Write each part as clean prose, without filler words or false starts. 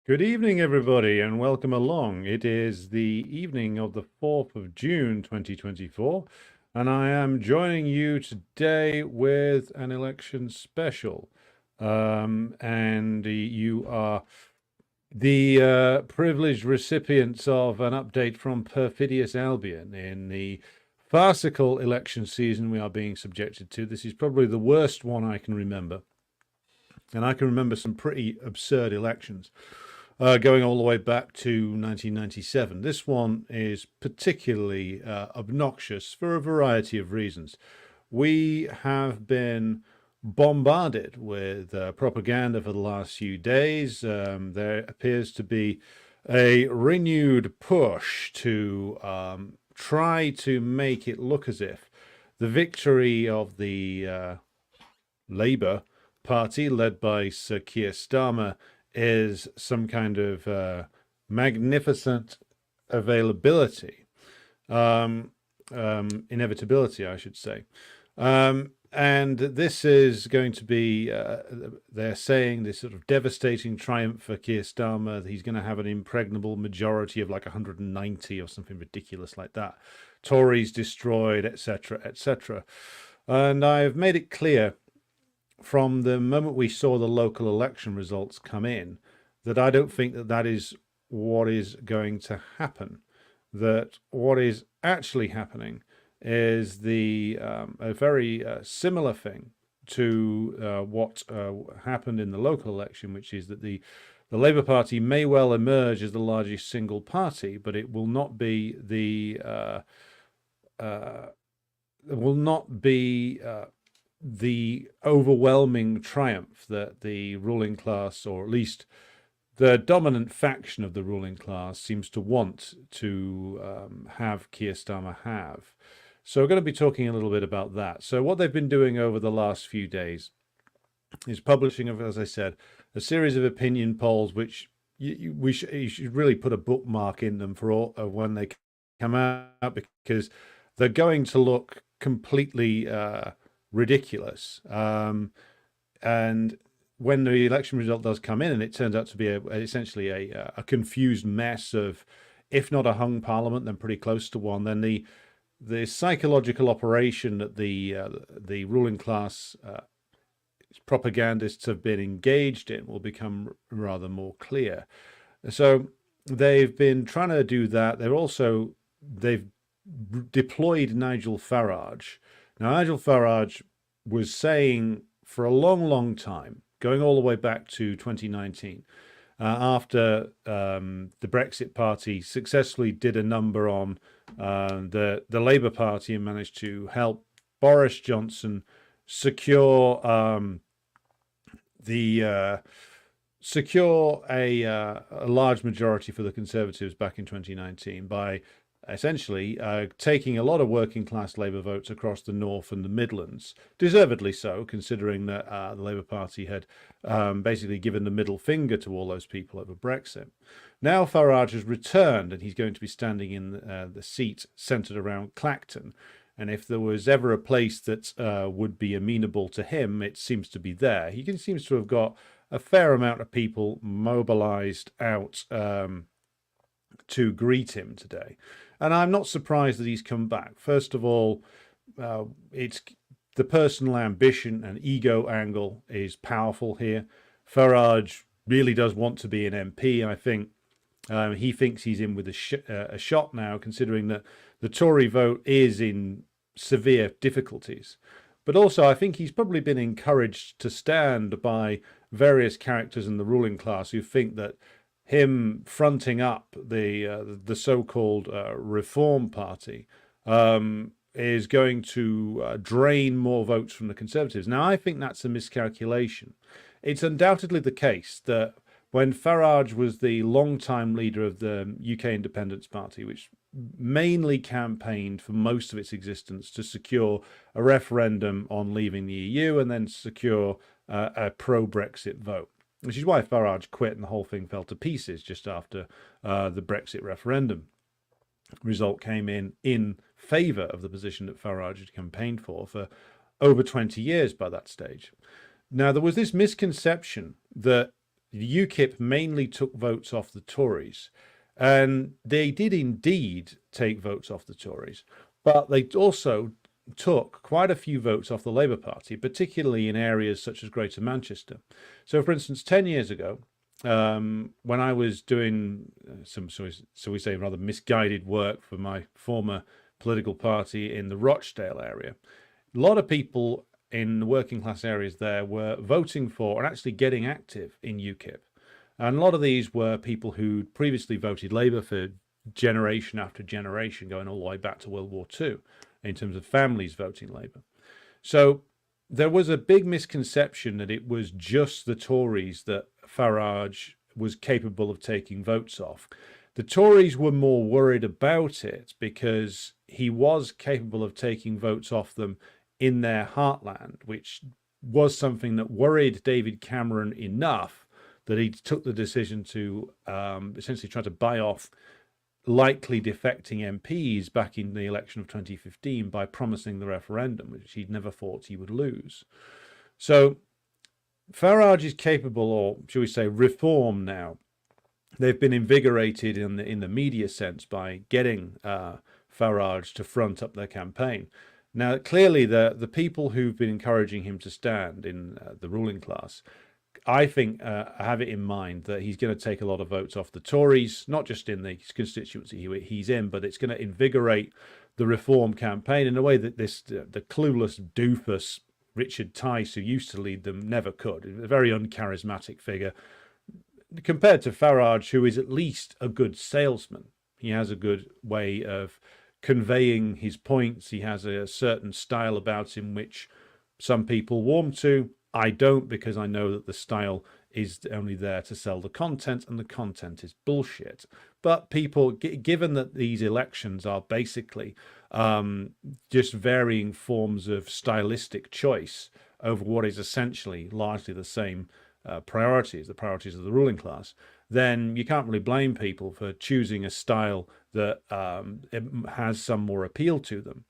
Good evening, everybody, and welcome along. It is the evening of the 4th of June, 2024, and I am joining you today with an election special. And you are the privileged recipients of an update from Perfidious Albion in the farcical election season we are being subjected to. This is probably the worst one I can remember, and I can remember some pretty absurd elections. Going all the way back to 1997. This one is particularly obnoxious for a variety of reasons. We have been bombarded with propaganda for the last few days. There appears to be a renewed push to try to make it look as if the victory of the Labour Party, led by Sir Keir Starmer, is some kind of magnificent availability, inevitability, I should say. And this is going to be, they're saying, this sort of devastating triumph for Keir Starmer. He's going to have an impregnable majority of like 190 or something ridiculous like that. Tories destroyed, etc., etc. And I've made it clear from the moment we saw the local election results come in that I don't think that that is what is going to happen. That what is actually happening is a very similar thing to what happened in the local election, which is that the Labour Party may well emerge as the largest single party, but it will not be the overwhelming triumph that the ruling class, or at least the dominant faction of the ruling class, seems to want to have Keir Starmer have. So we're going to be talking a little bit about that. So what they've been doing over the last few days is publishing, as I said, a series of opinion polls, which you should really put a bookmark in them for all when they come out, because they're going to look completely ridiculous. And when the election result does come in and it turns out to be essentially a confused mess of, if not a hung parliament, then pretty close to one, then the psychological operation that the ruling class propagandists have been engaged in will become rather more clear. So they've been trying to do that. They've deployed Nigel Farage. Now, Nigel Farage was saying for a long, long time, going all the way back to 2019, after the Brexit Party successfully did a number on the Labour Party and managed to help Boris Johnson secure a large majority for the Conservatives back in 2019 by essentially taking a lot of working class Labour votes across the North and the Midlands, deservedly so, considering that the Labour Party had basically given the middle finger to all those people over Brexit. Now Farage has returned, and he's going to be standing in the seat centred around Clacton. And if there was ever a place that would be amenable to him, it seems to be there. He seems to have got a fair amount of people mobilised out to greet him today. And I'm not surprised that he's come back. First of all, it's the personal ambition and ego angle is powerful here. Farage really does want to be an MP. I think he thinks he's in with a shot now, considering that the Tory vote is in severe difficulties. But also, I think he's probably been encouraged to stand by various characters in the ruling class who think that him fronting up the so-called Reform Party is going to drain more votes from the Conservatives. Now, I think that's a miscalculation. It's undoubtedly the case that when Farage was the long-time leader of the UK Independence Party, which mainly campaigned for most of its existence to secure a referendum on leaving the EU and then secure a pro-Brexit vote, which is why Farage quit and the whole thing fell to pieces just after the Brexit referendum result came in favour of the position that Farage had campaigned for over 20 years by that stage. Now, there was this misconception that UKIP mainly took votes off the Tories. And they did indeed take votes off the Tories, but they also took quite a few votes off the Labour Party, particularly in areas such as Greater Manchester. So, for instance, 10 years ago, when I was doing some, so we say, rather misguided work for my former political party in the Rochdale area, a lot of people in the working class areas there were voting for and actually getting active in UKIP. And a lot of these were people who previously voted Labour for generation after generation, going all the way back to World War II, in terms of families voting Labour. So there was a big misconception that it was just the Tories that Farage was capable of taking votes off. The Tories were more worried about it because he was capable of taking votes off them in their heartland, which was something that worried David Cameron enough that he took the decision to essentially try to buy off likely defecting MPs back in the election of 2015 by promising the referendum, which he'd never thought he would lose. So Farage is capable, or shall we say, reform now. They've been invigorated in the media sense by getting Farage to front up their campaign. Now, clearly, the people who've been encouraging him to stand in the ruling class, I think, have it in mind that he's going to take a lot of votes off the Tories, not just in the constituency he's in, but it's going to invigorate the reform campaign in a way that the clueless doofus Richard Tice, who used to lead them, never could. A very uncharismatic figure compared to Farage, who is at least a good salesman. He has a good way of conveying his points. He has a certain style about him which some people warm to. I don't, because I know that the style is only there to sell the content, and the content is bullshit. But people, given that these elections are basically just varying forms of stylistic choice over what is essentially largely the same priorities, the priorities of the ruling class, then you can't really blame people for choosing a style that it has some more appeal to them,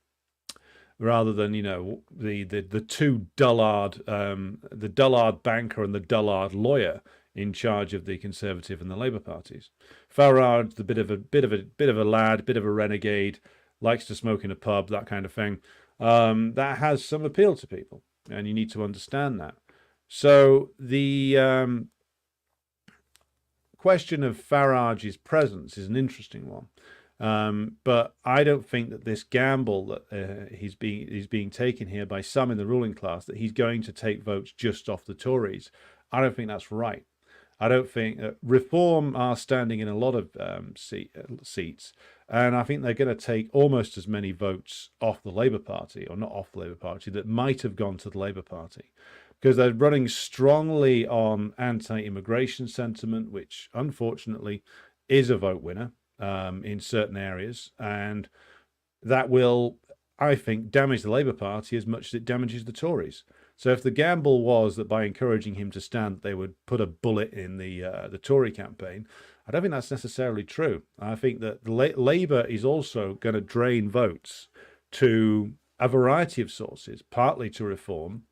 rather than, you know, the two dullard, the dullard banker and the dullard lawyer in charge of the Conservative and the Labour parties. Farage, the bit of a lad, bit of a renegade, likes to smoke in a pub, that kind of thing. That has some appeal to people, and you need to understand that. So the question of Farage's presence is an interesting one. But I don't think that this gamble that he's being taken here by some in the ruling class, that he's going to take votes just off the Tories, I don't think that's right. I don't think Reform are standing in a lot of seats, and I think they're going to take almost as many votes off the Labour Party, or not off the Labour Party, that might have gone to the Labour Party, because they're running strongly on anti-immigration sentiment, which unfortunately is a vote winner in certain areas, and that will, I think, damage the Labour Party as much as it damages the Tories. So if the gamble was that by encouraging him to stand, they would put a bullet in the Tory campaign, I don't think that's necessarily true. I think that Labour is also going to drain votes to a variety of sources, partly to Reform,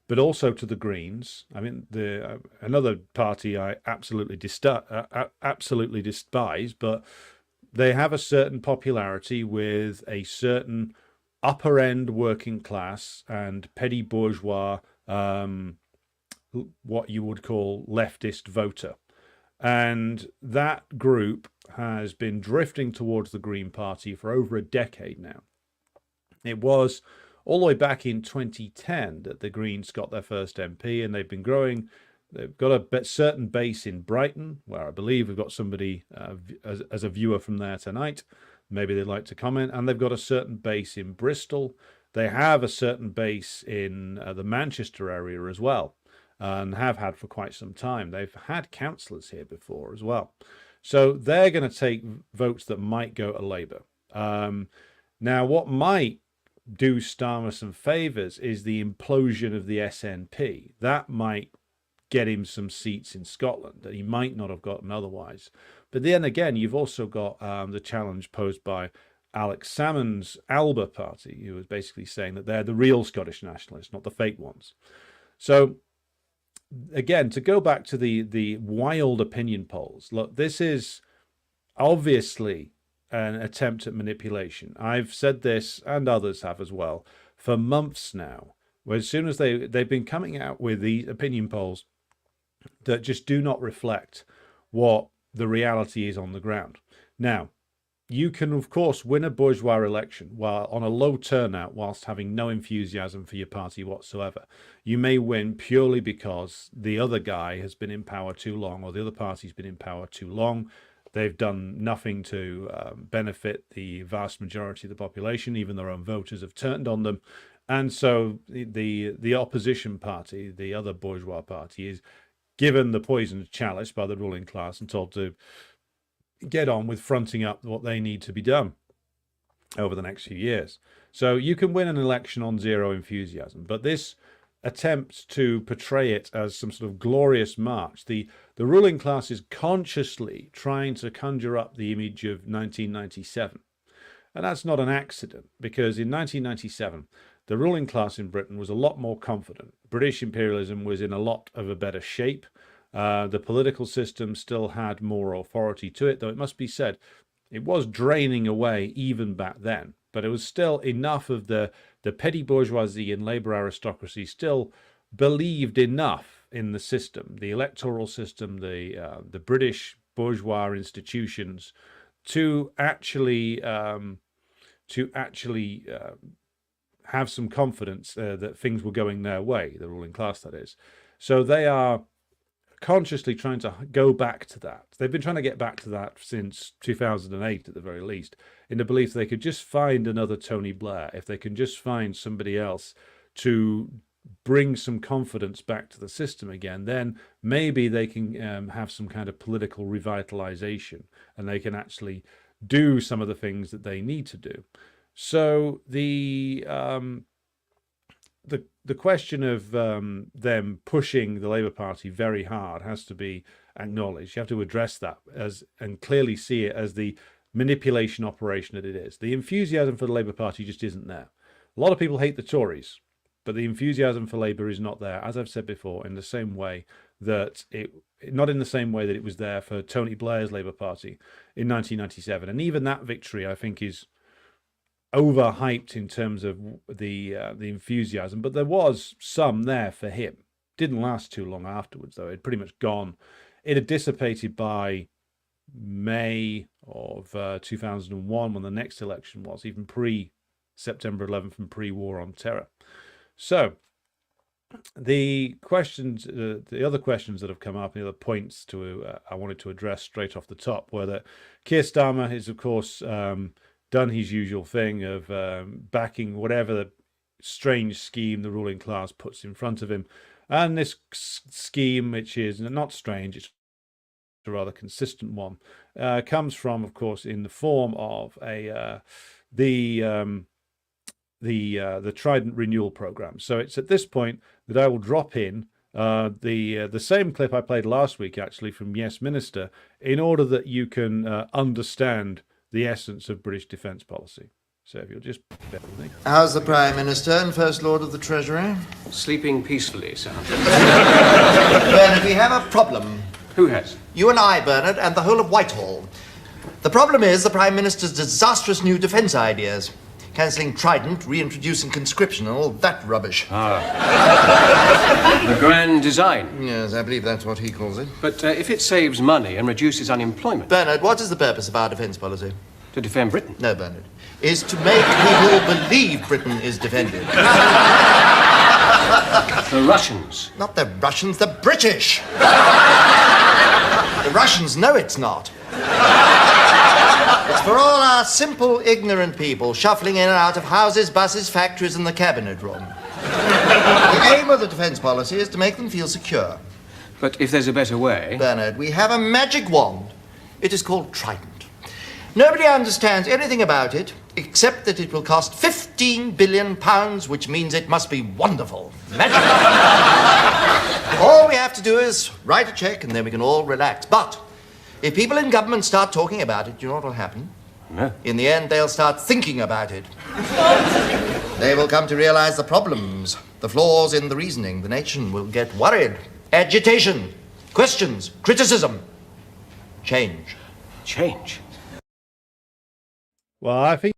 but also to the Greens. I mean, another party I absolutely despise, but they have a certain popularity with a certain upper end working class and petty bourgeois, what you would call leftist voter. And that group has been drifting towards the Green Party for over a decade now. It was all the way back in 2010 that the Greens got their first MP, and they've been growing. They've got a certain base in Brighton, where I believe we've got somebody as a viewer from there tonight. Maybe they'd like to comment. And they've got a certain base in Bristol. They have a certain base in the Manchester area as well, and have had for quite some time. They've had councillors here before as well. So they're going to take votes that might go to Labour. Now, what might do Starmer some favours is the implosion of the SNP. That might get him some seats in Scotland that he might not have gotten otherwise. But then again, you've also got the challenge posed by Alex Salmond's Alba party, who was basically saying that they're the real Scottish nationalists, not the fake ones. So again, to go back to the wild opinion polls, look, this is obviously an attempt at manipulation. I've said this, and others have as well, for months now, where as soon as they've been coming out with these opinion polls that just do not reflect what the reality is on the ground. Now, you can, of course, win a bourgeois election while on a low turnout whilst having no enthusiasm for your party whatsoever. You may win purely because the other guy has been in power too long, or the other party's been in power too long. They've done nothing to benefit the vast majority of the population. Even their own voters have turned on them. And so the opposition party, the other bourgeois party, is given the poisoned chalice by the ruling class and told to get on with fronting up what they need to be done over the next few years. So you can win an election on zero enthusiasm, but this attempt to portray it as some sort of glorious march, the ruling class is consciously trying to conjure up the image of 1997. And that's not an accident, because in 1997, the ruling class in Britain was a lot more confident. British imperialism was in a lot of a better shape. The political system still had more authority to it, though it must be said, it was draining away even back then. But it was still enough of the petty bourgeoisie and labour aristocracy still believed enough in the system, the electoral system, the British bourgeois institutions, to actually have some confidence that things were going their way, the ruling class, that is. So they are consciously trying to go back to that. They've been trying to get back to that since 2008 at the very least, in the belief they could just find another Tony Blair, if they can just find somebody else to bring some confidence back to the system again, then maybe they can have some kind of political revitalization, and they can actually do some of the things that they need to do. So the question of them pushing the Labour Party very hard has to be acknowledged. You have to address that and clearly see it as the manipulation operation that it is. The enthusiasm for the Labour Party just isn't there. A lot of people hate the Tories, but the enthusiasm for Labour is not there, as I've said before, in the same way that not in the same way that it was there for Tony Blair's Labour Party in 1997. And even that victory, I think, is overhyped in terms of the enthusiasm, but there was some there for him. Didn't last too long afterwards, though. It had pretty much gone. It had dissipated by May of 2001, when the next election was, even pre-September 11th and pre-War on Terror. So the questions, the other questions that have come up, the other points I wanted to address straight off the top, were that Keir Starmer is, of course, done his usual thing of backing whatever the strange scheme the ruling class puts in front of him. And this scheme, which is not strange, it's a rather consistent one, comes from, of course, in the form of the Trident renewal program. So it's at this point that I will drop in the same clip I played last week, actually, from Yes Minister, in order that you can understand the essence of British defence policy. So if you'll just bear with me. How's the Prime Minister and First Lord of the Treasury? Sleeping peacefully, sir. Bernard, we have a problem. Who has? You and I, Bernard, and the whole of Whitehall. The problem is the Prime Minister's disastrous new defence ideas. Cancelling Trident, reintroducing conscription, and all that rubbish. The grand design. Yes, I believe that's what he calls it. But if it saves money and reduces unemployment... Bernard, what is the purpose of our defence policy? To defend Britain? No, Bernard. Is to make people believe Britain is defended. The Russians? Not the Russians, the British! The Russians know it's not. It's for all our simple, ignorant people shuffling in and out of houses, buses, factories, and the cabinet room. The aim of the defence policy is to make them feel secure. But if there's a better way... Bernard, we have a magic wand. It is called Trident. Nobody understands anything about it, except that it will cost £15 billion, which means it must be wonderful. Magic. All we have to do is write a cheque, and then we can all relax. But if people in government start talking about it, do you know what will happen? No. In the end, they'll start thinking about it. They will come to realise the problems, the flaws in the reasoning. The nation will get worried. Agitation, questions, criticism, change. Change. Well, I think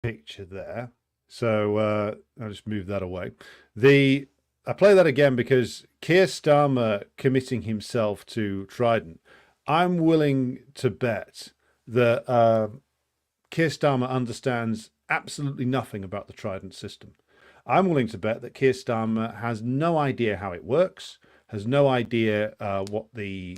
picture there. So I'll just move that away. I play that again because Keir Starmer committing himself to Trident. I'm willing to bet that Keir Starmer understands absolutely nothing about the Trident system. I'm willing to bet that Keir Starmer has no idea how it works, has no idea what the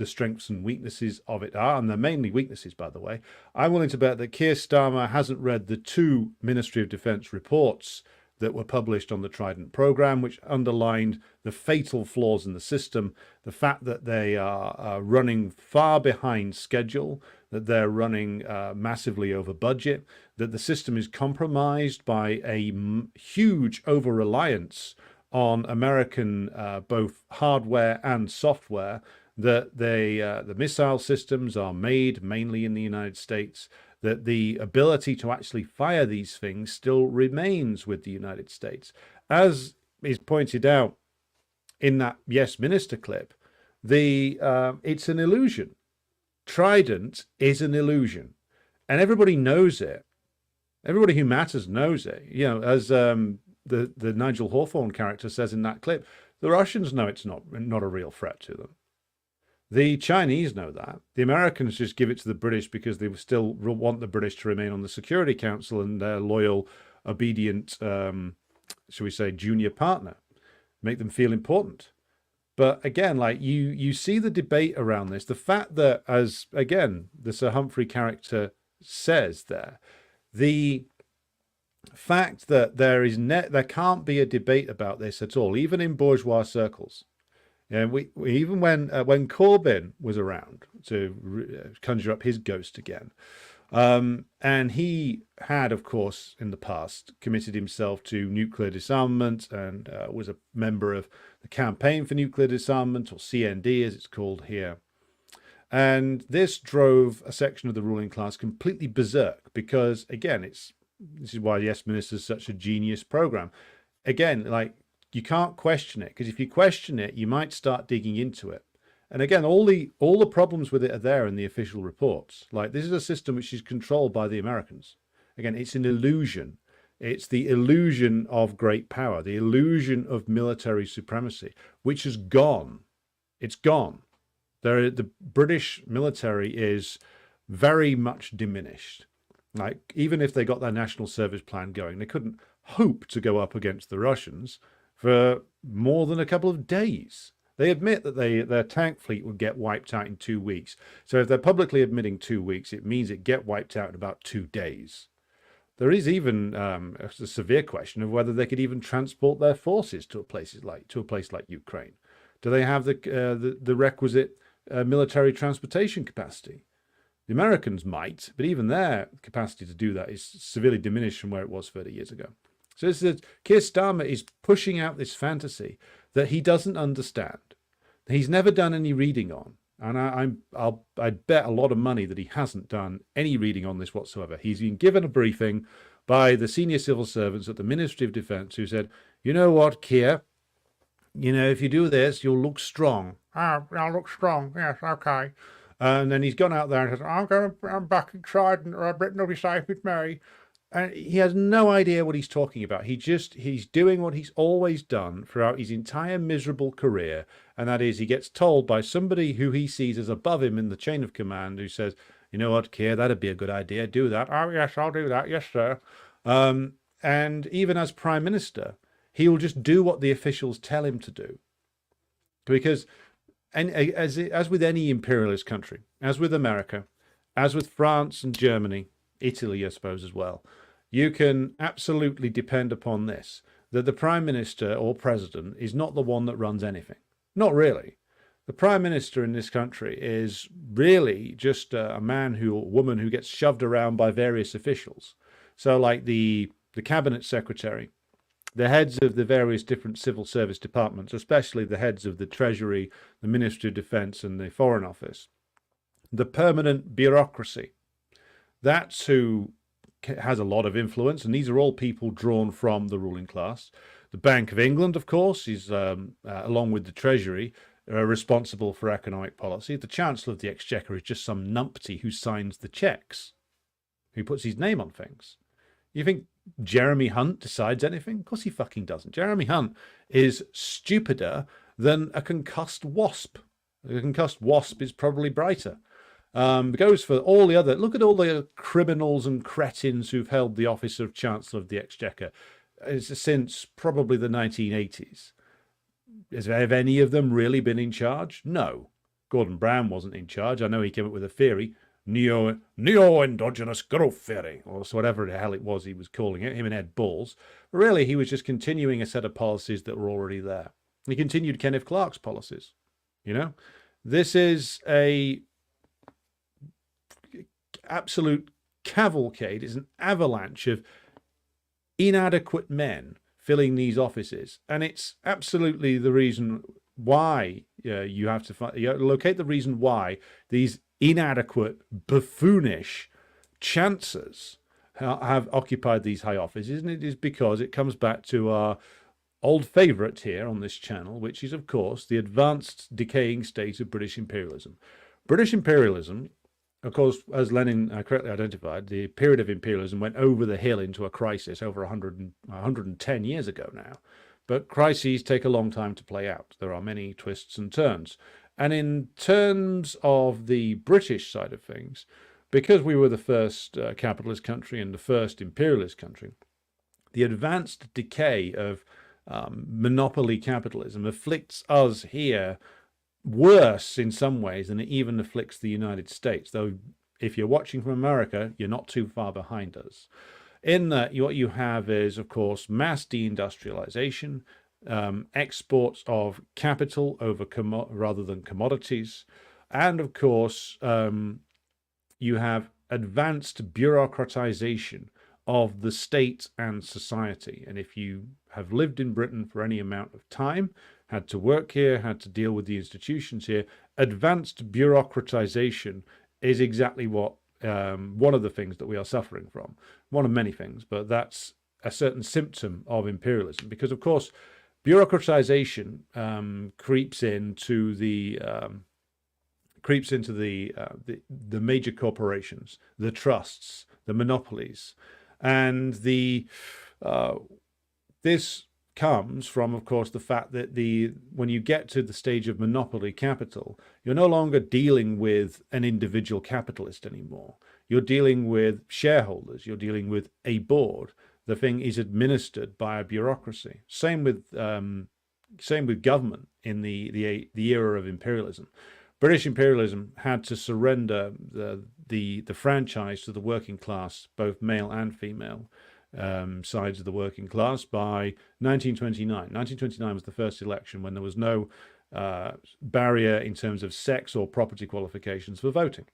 strengths and weaknesses of it are, and they're mainly weaknesses, by the way. I'm willing to bet that Keir Starmer hasn't read the 2 Ministry of Defence reports that were published on the Trident program, which underlined the fatal flaws in the system, the fact that they are running far behind schedule, that they're running massively over budget, that the system is compromised by a huge over-reliance on American both hardware and software, that the missile systems are made mainly in the United States, that the ability to actually fire these things still remains with the United States. As is pointed out in that Yes Minister clip, it's an illusion. Trident is an illusion, and everybody knows it. Everybody who matters knows it. You know, as the Nigel Hawthorne character says in that clip, the Russians know it's not a real threat to them. The Chinese know that. The Americans just give it to the British because they still want the British to remain on the Security Council and their loyal, obedient, shall we say, junior partner. Make them feel important. But again, like you see the debate around this. The fact that, as again, the Sir Humphrey character says there, the fact that there can't be a debate about this at all, even in bourgeois circles. And we even when Corbyn was around to conjure up his ghost again, and he had, of course, in the past committed himself to nuclear disarmament and was a member of the Campaign for Nuclear Disarmament, or CND as it's called here. And this drove a section of the ruling class completely berserk because, again, this is why Yes Minister is such a genius program. Again, like, you can't question it, because if you question it, you might start digging into it. And again, all the problems with it are there in the official reports. Like, this is a system which is controlled by the Americans. Again, it's an illusion. It's the illusion of great power, the illusion of military supremacy, which has gone. It's gone. The British military is very much diminished. Like, even if they got their national service plan going, they couldn't hope to go up against the Russians for more than a couple of days. They admit that their tank fleet would get wiped out in 2 weeks. So if they're publicly admitting 2 weeks, it means it get wiped out in about 2 days. There is even a severe question of whether they could even transport their forces to a place like Ukraine. Do they have the requisite military transportation capacity? The Americans might, but even their capacity to do that is severely diminished from where it was 30 years ago. So this is Keir Starmer is pushing out this fantasy that he doesn't understand. He's never done any reading on, and I'd bet a lot of money that he hasn't done any reading on this whatsoever. He's been given a briefing by the senior civil servants at the Ministry of Defence who said, you know what, Keir, you know, if you do this, you'll look strong. Oh, I'll look strong. Yes, okay. And then he's gone out there and said, I'm back in Trident, or Britain will be safe with me. And he has no idea what he's talking about. He's doing what he's always done throughout his entire miserable career. And that is, he gets told by somebody who he sees as above him in the chain of command, who says, you know what, Keir, that'd be a good idea. Do that. Oh, yes, I'll do that. Yes, sir. And even as Prime Minister, he will just do what the officials tell him to do. Because, and as with any imperialist country, as with America, as with France and Germany, Italy, I suppose, as well, you can absolutely depend upon this, that the Prime Minister or President is not the one that runs anything. Not really. The Prime Minister in this country is really just a man or woman who gets shoved around by various officials. So like the Cabinet Secretary, the heads of the various different civil service departments, especially the heads of the Treasury, the Ministry of Defence and the Foreign Office, the permanent bureaucracy, that's who has a lot of influence, and these are all people drawn from the ruling class. The Bank of England, of course, is, along with the Treasury, responsible for economic policy. The Chancellor of the Exchequer is just some numpty who signs the checks, who puts his name on things. You think Jeremy Hunt decides anything? Of course he fucking doesn't. Jeremy Hunt is stupider than a concussed wasp. A concussed wasp is probably brighter. Goes for all the other... Look at all the criminals and cretins who've held the office of Chancellor of the Exchequer since probably the 1980s. Have any of them really been in charge? No. Gordon Brown wasn't in charge. I know he came up with a theory, neo-endogenous growth theory, or whatever the hell it was he was calling it, him and Ed Balls. But really, he was just continuing a set of policies that were already there. He continued Kenneth Clark's policies. You know, this is a absolute cavalcade. It's an avalanche of inadequate men filling these offices, and it's absolutely the reason why you have to locate the reason why these inadequate, buffoonish chancellors have occupied these high offices, and it is because it comes back to our old favourite here on this channel, which is, of course, the advanced decaying state of British imperialism. British imperialism, of course, as Lenin correctly identified, the period of imperialism went over the hill into a crisis over 110 years ago now. But crises take a long time to play out. There are many twists and turns. And in terms of the British side of things, because we were the first capitalist country and the first imperialist country, the advanced decay of monopoly capitalism afflicts us here worse in some ways than it even afflicts the United States, though if you're watching from America, you're not too far behind us. In that, what you have is, of course, mass deindustrialization, exports of capital over rather than commodities, and of course, you have advanced bureaucratization of the state and society. And if you have lived in Britain for any amount of time, had to work here, had to deal with the institutions here, advanced bureaucratization is exactly what one of the things that we are suffering from. One of many things, but that's a certain symptom of imperialism, because of course bureaucratization creeps into the major corporations, the trusts, the monopolies, and this comes from, of course, the fact that when you get to the stage of monopoly capital, you're no longer dealing with an individual capitalist anymore. You're dealing with shareholders. You're dealing with a board. The thing is administered by a bureaucracy. Same with government in the era of imperialism. British imperialism had to surrender the franchise to the working class, both male and female sides of the working class, by 1929. 1929 was the first election when there was no barrier in terms of sex or property qualifications for voting.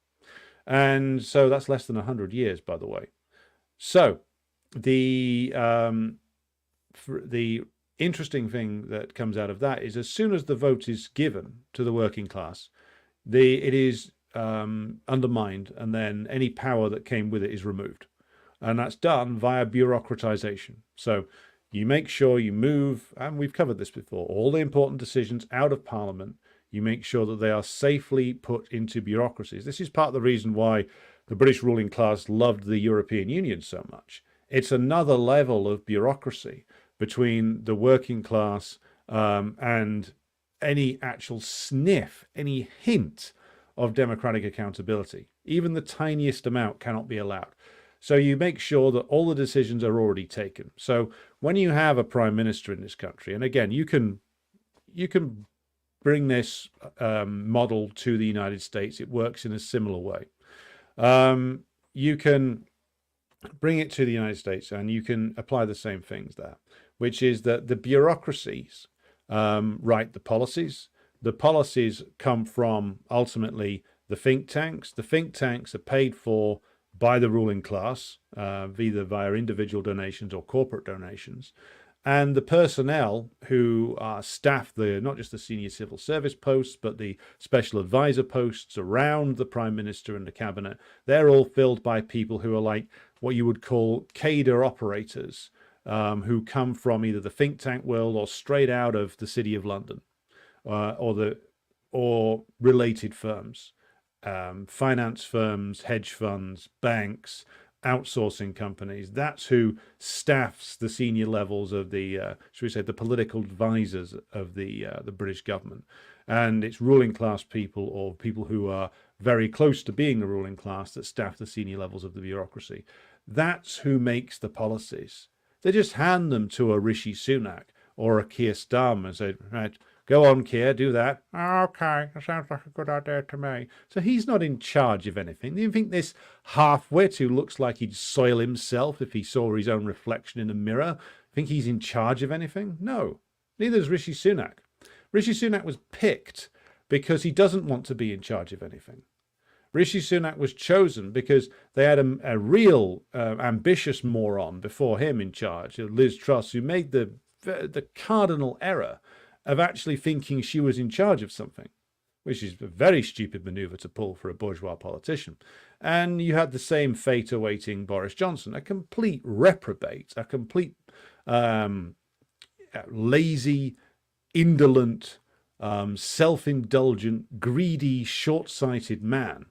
And so that's less than 100 years, by the way. So the interesting thing that comes out of that is, as soon as the vote is given to the working class, it is undermined, and then any power that came with it is removed. And that's done via bureaucratization. So you make sure you move, and we've covered this before, all the important decisions out of Parliament. You make sure that they are safely put into bureaucracies. This is part of the reason why the British ruling class loved the European Union so much. It's another level of bureaucracy between the working class and any actual sniff, any hint of democratic accountability. Even the tiniest amount cannot be allowed. So you make sure that all the decisions are already taken. So when you have a prime minister in this country, and again, you can bring this model to the United States. It works in a similar way. You can bring it to the United States, and you can apply the same things there, which is that the bureaucracies write the policies. The policies come from, ultimately, the think tanks. The think tanks are paid for by the ruling class, either via individual donations or corporate donations. And the personnel who staff not just the senior civil service posts, but the special advisor posts around the prime minister and the cabinet, they're all filled by people who are like what you would call cadre operators, who come from either the think tank world or straight out of the City of London, or related firms, finance firms, hedge funds, banks, outsourcing companies. That's who staffs the senior levels of the, should we say, the political advisors of the British government. And it's ruling class people or people who are very close to being the ruling class that staff the senior levels of the bureaucracy. That's who makes the policies. They just hand them to a Rishi Sunak or a Keir Starmer and say, right, go on, Keir, do that. Okay, that sounds like a good idea to me. So he's not in charge of anything. Do you think this half-wit who looks like he'd soil himself if he saw his own reflection in a mirror, think he's in charge of anything? No, neither is Rishi Sunak. Rishi Sunak was picked because he doesn't want to be in charge of anything. Rishi Sunak was chosen because they had a real ambitious moron before him in charge, Liz Truss, who made the cardinal error of actually thinking she was in charge of something, which is a very stupid maneuver to pull for a bourgeois politician. And you had the same fate awaiting Boris Johnson, a complete reprobate, a complete lazy, indolent, self-indulgent, greedy, short-sighted man,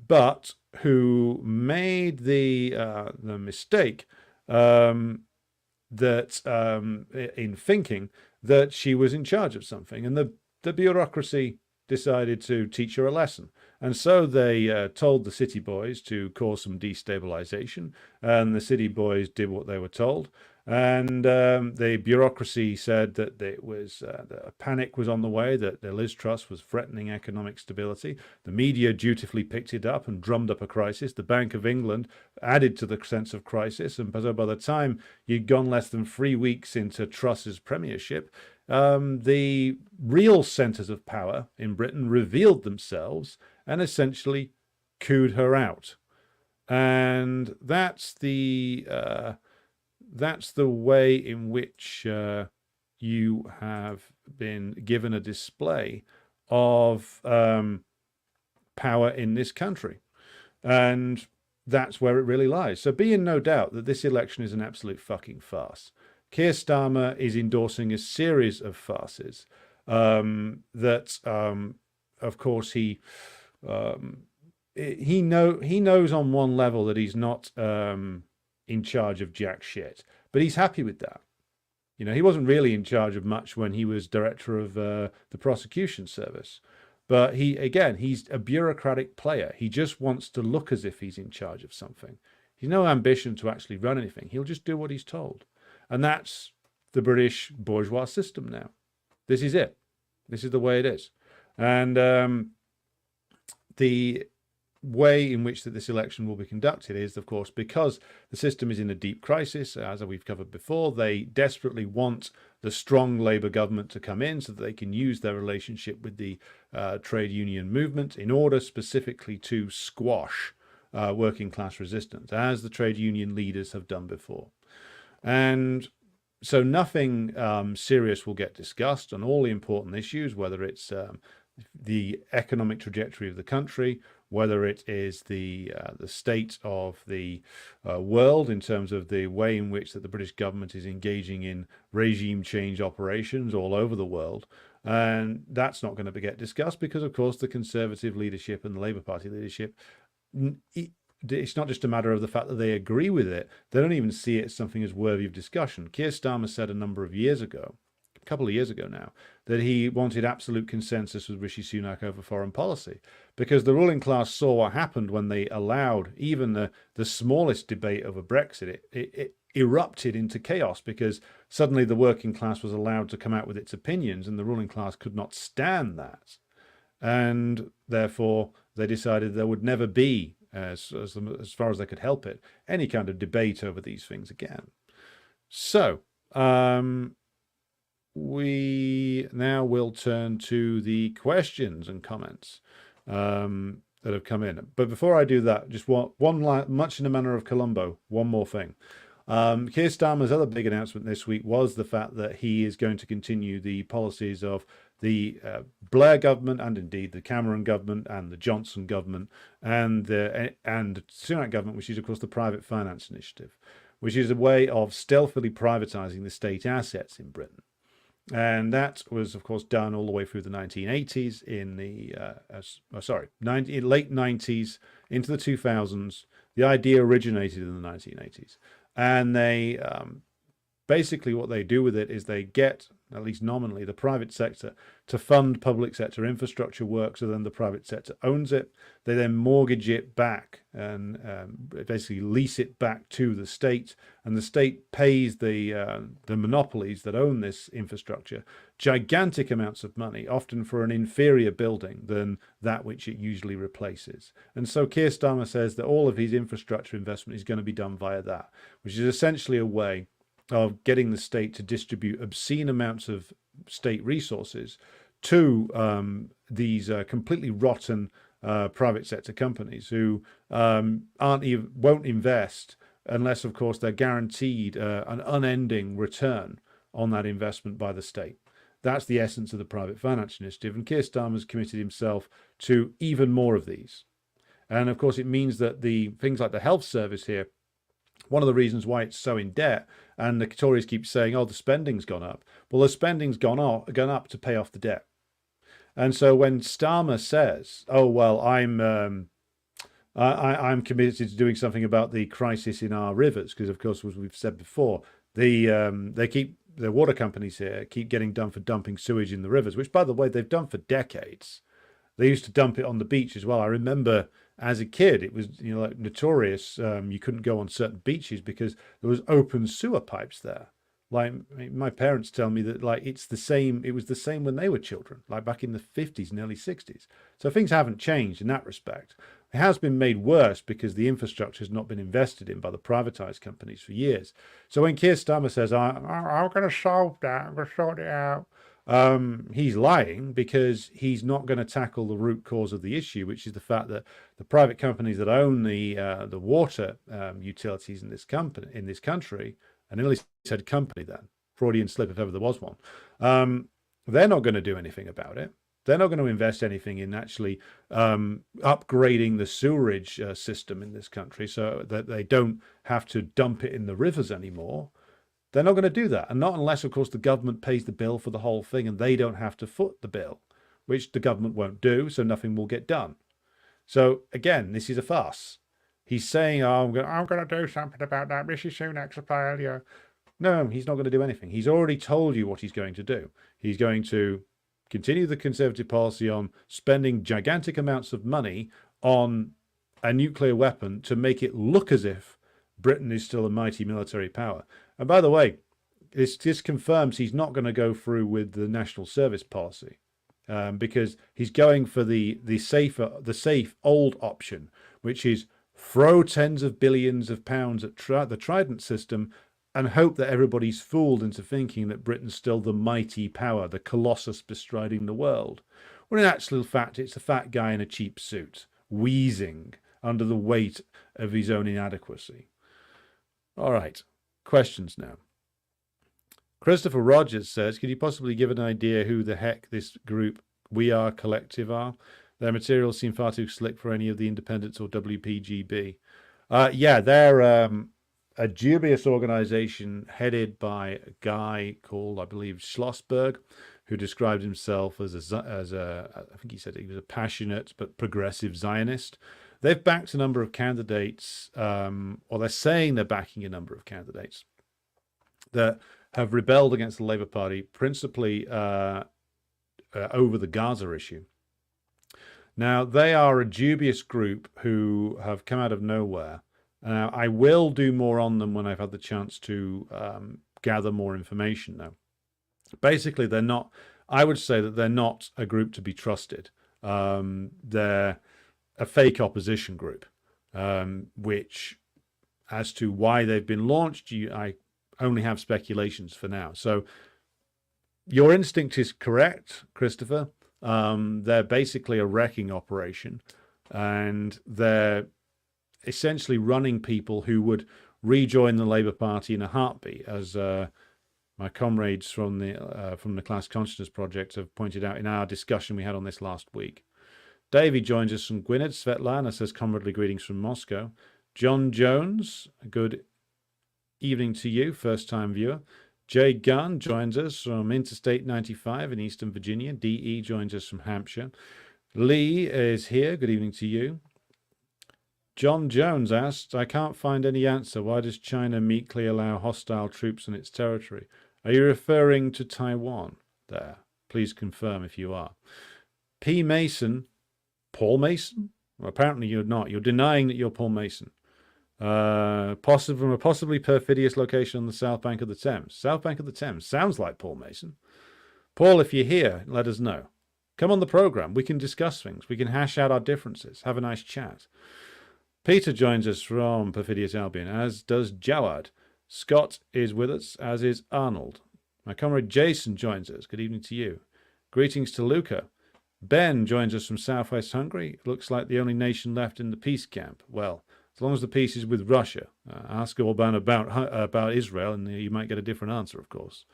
but who made the mistake in thinking that she was in charge of something, and the bureaucracy decided to teach her a lesson. And so they told the city boys to cause some destabilization, and the city boys did what they were told. And the bureaucracy said that it was a panic was on the way, that Liz Truss was threatening economic stability. The media dutifully picked it up and drummed up a crisis. The Bank of England added to the sense of crisis. And so by the time you'd gone less than 3 weeks into Truss's premiership, the real centres of power in Britain revealed themselves and essentially cooed her out. And that's the way in which you have been given a display of power in this country. And that's where it really lies. So be in no doubt that this election is an absolute fucking farce. Keir Starmer is endorsing a series of farces that, of course, he knows on one level that he's not in charge of jack shit, but he's happy with that. You know, he wasn't really in charge of much when he was director of the prosecution service, but he's a bureaucratic player. He just wants to look as if he's in charge of something. He's no ambition to actually run anything. He'll just do what he's told. And that's the British bourgeois system now. This is it. This is the way it is. And the way in which that this election will be conducted is, of course, because the system is in a deep crisis, as we've covered before. They desperately want the strong Labour government to come in so that they can use their relationship with the trade union movement in order specifically to squash working class resistance, as the trade union leaders have done before. And so nothing serious will get discussed on all the important issues, whether it's the economic trajectory of the country, whether it is the state of the world in terms of the way in which that the British government is engaging in regime change operations all over the world. And that's not going to get discussed because, of course, the Conservative leadership and the Labour Party leadership, it's not just a matter of the fact that they agree with it. They don't even see it as something as worthy of discussion. Keir Starmer said a couple of years ago now, that he wanted absolute consensus with Rishi Sunak over foreign policy, because the ruling class saw what happened when they allowed even the smallest debate over Brexit. It erupted into chaos because suddenly the working class was allowed to come out with its opinions, and the ruling class could not stand that. And therefore, they decided there would never be, as far as they could help it, any kind of debate over these things again. So, we now will turn to the questions and comments that have come in. But before I do that, just much in the manner of Columbo, one more thing. Keir Starmer's other big announcement this week was the fact that he is going to continue the policies of the Blair government, and indeed the Cameron government and the Johnson government and the Sunak government, which is, of course, the private finance initiative, which is a way of stealthily privatizing the state assets in Britain. And that was, of course, done all the way through the 1980s, in the late 90s into the 2000s. The idea originated in the 1980s, and they basically what they do with it is they get, at least nominally, the private sector to fund public sector infrastructure work, so then the private sector owns it. They then mortgage it back and basically lease it back to the state, and the state pays the monopolies that own this infrastructure gigantic amounts of money, often for an inferior building than that which it usually replaces. And so Keir Starmer says that all of his infrastructure investment is going to be done via that, which is essentially a way of getting the state to distribute obscene amounts of state resources to these completely rotten private sector companies who won't invest unless, of course, they're guaranteed an unending return on that investment by the state. That's the essence of the private finance initiative, and Keir Starmer's committed himself to even more of these. And of course, it means that the things like the health service here, one of the reasons why it's so in debt, and the Tories keep saying, oh, the spending's gone up. Well, the spending's gone up to pay off the debt. And so when Starmer says, oh, well, I'm committed to doing something about the crisis in our rivers, because, of course, as we've said before, the water companies here keep getting done for dumping sewage in the rivers, which, by the way, they've done for decades. They used to dump it on the beach as well. I remember as a kid, it was like notorious. You couldn't go on certain beaches because there was open sewer pipes there. Like, my parents tell me that it's the same. It was the same when they were children, like back in the 50s and early 60s. So things haven't changed in that respect. It has been made worse because the infrastructure has not been invested in by the privatized companies for years. So when Keir Starmer says, I'm going to solve that, I'm going to sort it out, he's lying, because he's not going to tackle the root cause of the issue, which is the fact that the private companies that own the water utilities in this country, I nearly said company then, Freudian slip if ever there was one, they're not going to do anything about it. They're not going to invest anything in actually upgrading the sewerage system in this country so that they don't have to dump it in the rivers anymore. They're not going to do that. And not unless, of course, the government pays the bill for the whole thing and they don't have to foot the bill, which the government won't do, so nothing will get done. So, again, this is a farce. He's saying, oh, I'm going to do something about that. Rishi Sunak's a failure. No, he's not going to do anything. He's already told you what he's going to do. He's going to continue the Conservative policy on spending gigantic amounts of money on a nuclear weapon to make it look as if Britain is still a mighty military power. And by the way, this confirms he's not going to go through with the national service policy, because he's going for the safe old option, which is throw tens of billions of pounds at the Trident system and hope that everybody's fooled into thinking that Britain's still the mighty power, the colossus bestriding the world. When in actual fact, it's a fat guy in a cheap suit, wheezing under the weight of his own inadequacy. All right, questions now. Christopher Rogers says, could you possibly give an idea who the heck this group We Are Collective are? Their materials seem far too slick for any of the independents or WPGB. Yeah, they're a dubious organization headed by a guy called, I believe, Schlossberg, who described himself as I think he said he was a passionate but progressive Zionist. They've backed a number of candidates, or they're saying they're backing a number of candidates that have rebelled against the Labour Party, principally over the Gaza issue. Now, they are a dubious group who have come out of nowhere. I will do more on them when I've had the chance to gather more information now. Basically, they're not, I would say that they're not a group to be trusted. They're a fake opposition group, which, as to why they've been launched, I only have speculations for now. So your instinct is correct, Christopher. They're basically a wrecking operation, and they're essentially running people who would rejoin the Labour Party in a heartbeat, as my comrades from the Class Consciousness Project have pointed out in our discussion we had on this last week. Davey joins us from Gwynedd. Svetlana says comradely greetings from Moscow. John Jones, good evening to you, first-time viewer. Jay Gunn joins us from Interstate 95 in Eastern Virginia. DE joins us from Hampshire. Lee is here. Good evening to you. John Jones asked, I can't find any answer. Why does China meekly allow hostile troops on its territory? Are you referring to Taiwan there? Please confirm if you are. P. Mason. Paul Mason? Well, apparently you're not. You're denying that you're Paul Mason. Possibly from a possibly perfidious location on the south bank of the Thames. South bank of the Thames. Sounds like Paul Mason. Paul, if you're here, let us know. Come on the program. We can discuss things. We can hash out our differences. Have a nice chat. Peter joins us from Perfidious Albion, as does Jawad. Scott is with us, as is Arnold. My comrade Jason joins us. Good evening to you. Greetings to Luca. Ben joins us from southwest Hungary. Looks like the only nation left in the peace camp. Well, as long as the peace is with Russia. Ask Orban about Israel, and you might get a different answer, of course.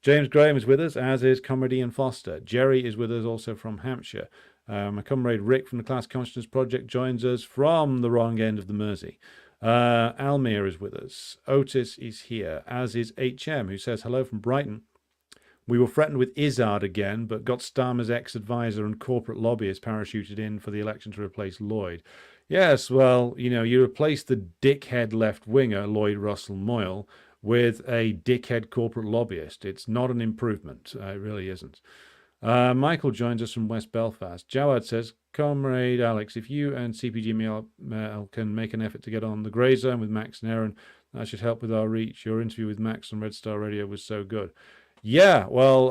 James Graham is with us, as is comrade Ian Foster. Jerry is with us also from Hampshire. My comrade Rick from the Class Consciousness Project joins us from the wrong end of the Mersey. Almir is with us. Otis is here, as is HM, who says hello from Brighton. We were threatened with Izzard again, but got Starmer's ex-advisor and corporate lobbyist parachuted in for the election to replace Lloyd. Yes, well, you replace the dickhead left-winger, Lloyd Russell Moyle, with a dickhead corporate lobbyist. It's not an improvement. It really isn't. Michael joins us from West Belfast. Jawad says, Comrade Alex, if you and CPG can make an effort to get on the grey zone with Max and Aaron, that should help with our reach. Your interview with Max on Red Star Radio was so good. Yeah, well,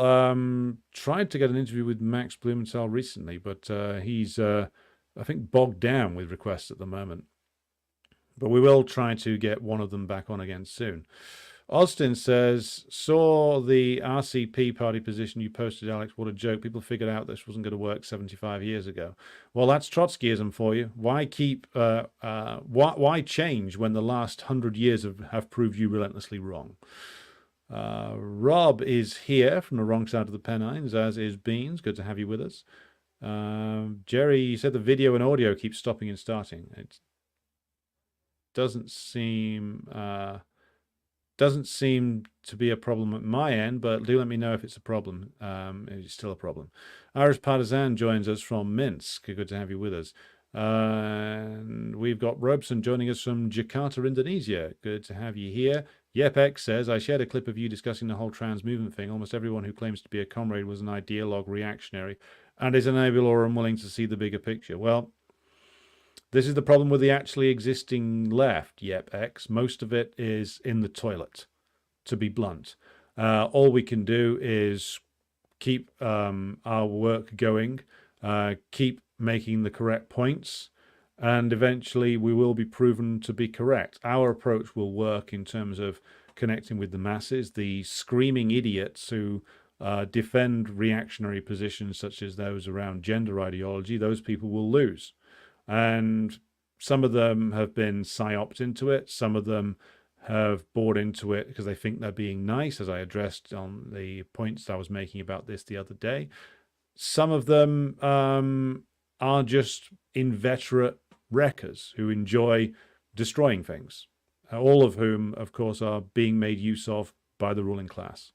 tried to get an interview with Max Blumenthal recently, but he's, I think, bogged down with requests at the moment. But we will try to get one of them back on again soon. Austin says, saw the RCP party position you posted, Alex. What a joke. People figured out this wasn't going to work 75 years ago. Well, that's Trotskyism for you. Why change when the last 100 years have proved you relentlessly wrong? Rob is here from the wrong side of the Pennines, as is Beans. Good to have you with us. Jerry, you said the video and audio keep stopping and starting. It doesn't seem to be a problem at my end, but do let me know if it's a problem. It's still a problem. Irish Partisan joins us from Minsk. Good to have you with us. And we've got Robeson joining us from Jakarta, Indonesia. Good to have you here. YepX says, I shared a clip of you discussing the whole trans movement thing. Almost everyone who claims to be a comrade was an ideologue reactionary and is unable or unwilling to see the bigger picture. Well, this is the problem with the actually existing left, YepX. Most of it is in the toilet, to be blunt. All we can do is keep our work going, keep making the correct points, and eventually we will be proven to be correct. Our approach will work in terms of connecting with the masses, the screaming idiots who defend reactionary positions such as those around gender ideology. Those people will lose. And some of them have been psyoped into it. Some of them have bought into it because they think they're being nice, as I addressed on the points I was making about this the other day. Some of them are just inveterate wreckers who enjoy destroying things, all of whom, of course, are being made use of by the ruling class.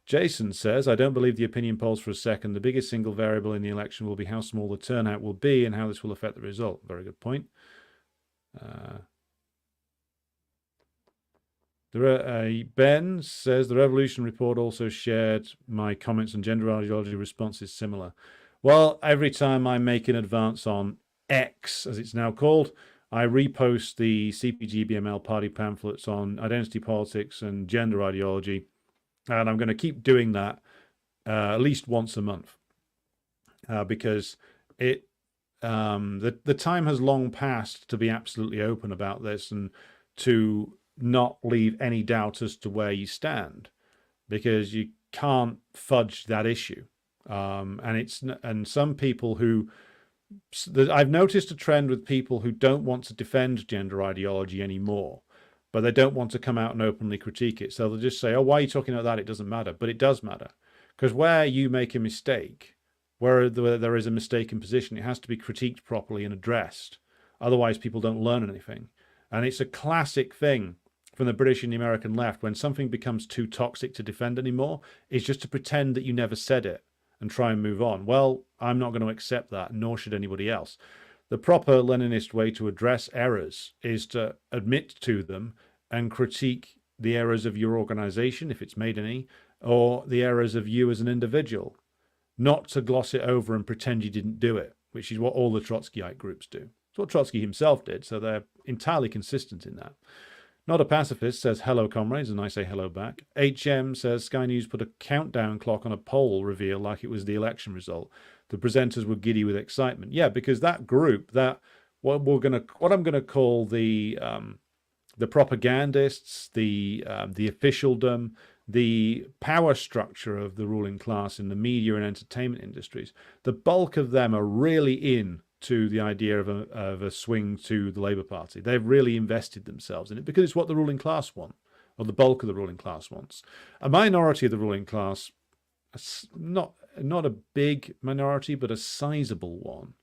Jason says, I don't believe the opinion polls for a second. The biggest single variable in the election will be how small the turnout will be and how this will affect the result. Very good point. Ben says, the Revolution Report also shared my comments on gender ideology responses similar. Well, every time I make an advance on X, as it's now called, I repost the CPG-BML party pamphlets on identity politics and gender ideology. And I'm going to keep doing that at least once a month because the time has long passed to be absolutely open about this and to not leave any doubt as to where you stand, because you can't fudge that issue. And some people who I've noticed a trend with people who don't want to defend gender ideology anymore, but they don't want to come out and openly critique it. So they'll just say, oh, why are you talking about that? It doesn't matter. But it does matter. Because where you make a mistake, where there is a mistaken position, it has to be critiqued properly and addressed. Otherwise, people don't learn anything. And it's a classic thing from the British and the American left, when something becomes too toxic to defend anymore, is just to pretend that you never said it and try and move on. Well, I'm not going to accept that, nor should anybody else. The proper Leninist way to address errors is to admit to them and critique the errors of your organization, if it's made any, or the errors of you as an individual, not to gloss it over and pretend you didn't do it, which is what all the Trotskyite groups do. It's what Trotsky himself did, so they're entirely consistent in that. Not a Pacifist says, hello, comrades, and I say hello back. HM says, Sky News put a countdown clock on a poll reveal like it was the election result. The presenters were giddy with excitement. Yeah, because that group, that what I'm gonna call the propagandists, the officialdom, the power structure of the ruling class in the media and entertainment industries, the bulk of them are really in to the idea of a swing to the Labour Party. They've really invested themselves in it because it's what the ruling class want, or the bulk of the ruling class wants. A minority of the ruling class, not a big minority, but a sizable one,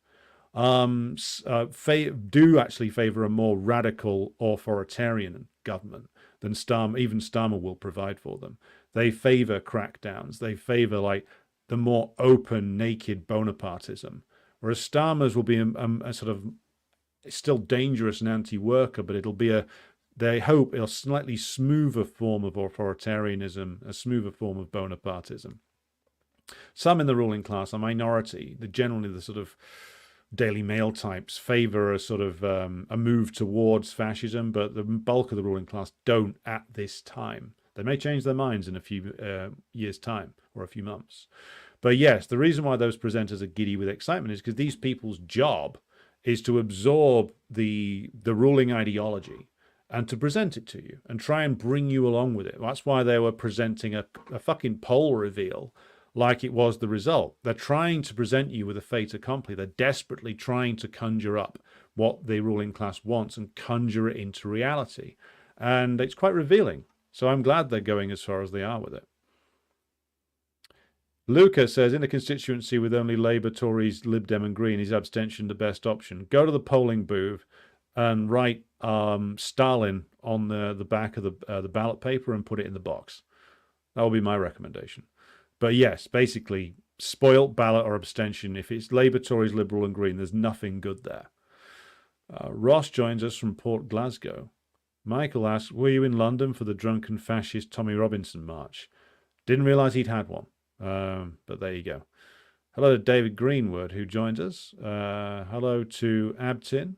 do actually favour a more radical authoritarian government than even Starmer will provide for them. They favour crackdowns. They favour like the more open, naked Bonapartism. Whereas Starmer's will be a sort of still dangerous and anti-worker, but it'll be they hope, a slightly smoother form of authoritarianism, a smoother form of Bonapartism. Some in the ruling class, a minority, generally the sort of Daily Mail types, favour a sort of a move towards fascism, but the bulk of the ruling class don't at this time. They may change their minds in a few years' time or a few months. But yes, the reason why those presenters are giddy with excitement is because these people's job is to absorb the ruling ideology and to present it to you and try and bring you along with it. That's why they were presenting a fucking poll reveal like it was the result. They're trying to present you with a fait accompli. They're desperately trying to conjure up what the ruling class wants and conjure it into reality. And it's quite revealing. So I'm glad they're going as far as they are with it. Luca says, in a constituency with only Labour, Tories, Lib Dem and Green, is abstention the best option? Go to the polling booth and write Stalin on the back of the ballot paper and put it in the box. That will be my recommendation. But yes, basically, spoilt ballot or abstention. If it's Labour, Tories, Liberal and Green, there's nothing good there. Ross joins us from Port Glasgow. Michael asks, were you in London for the drunken fascist Tommy Robinson march? Didn't realise he'd had one. But there you go. Hello to David Greenwood, who joins us. Hello to Abtin.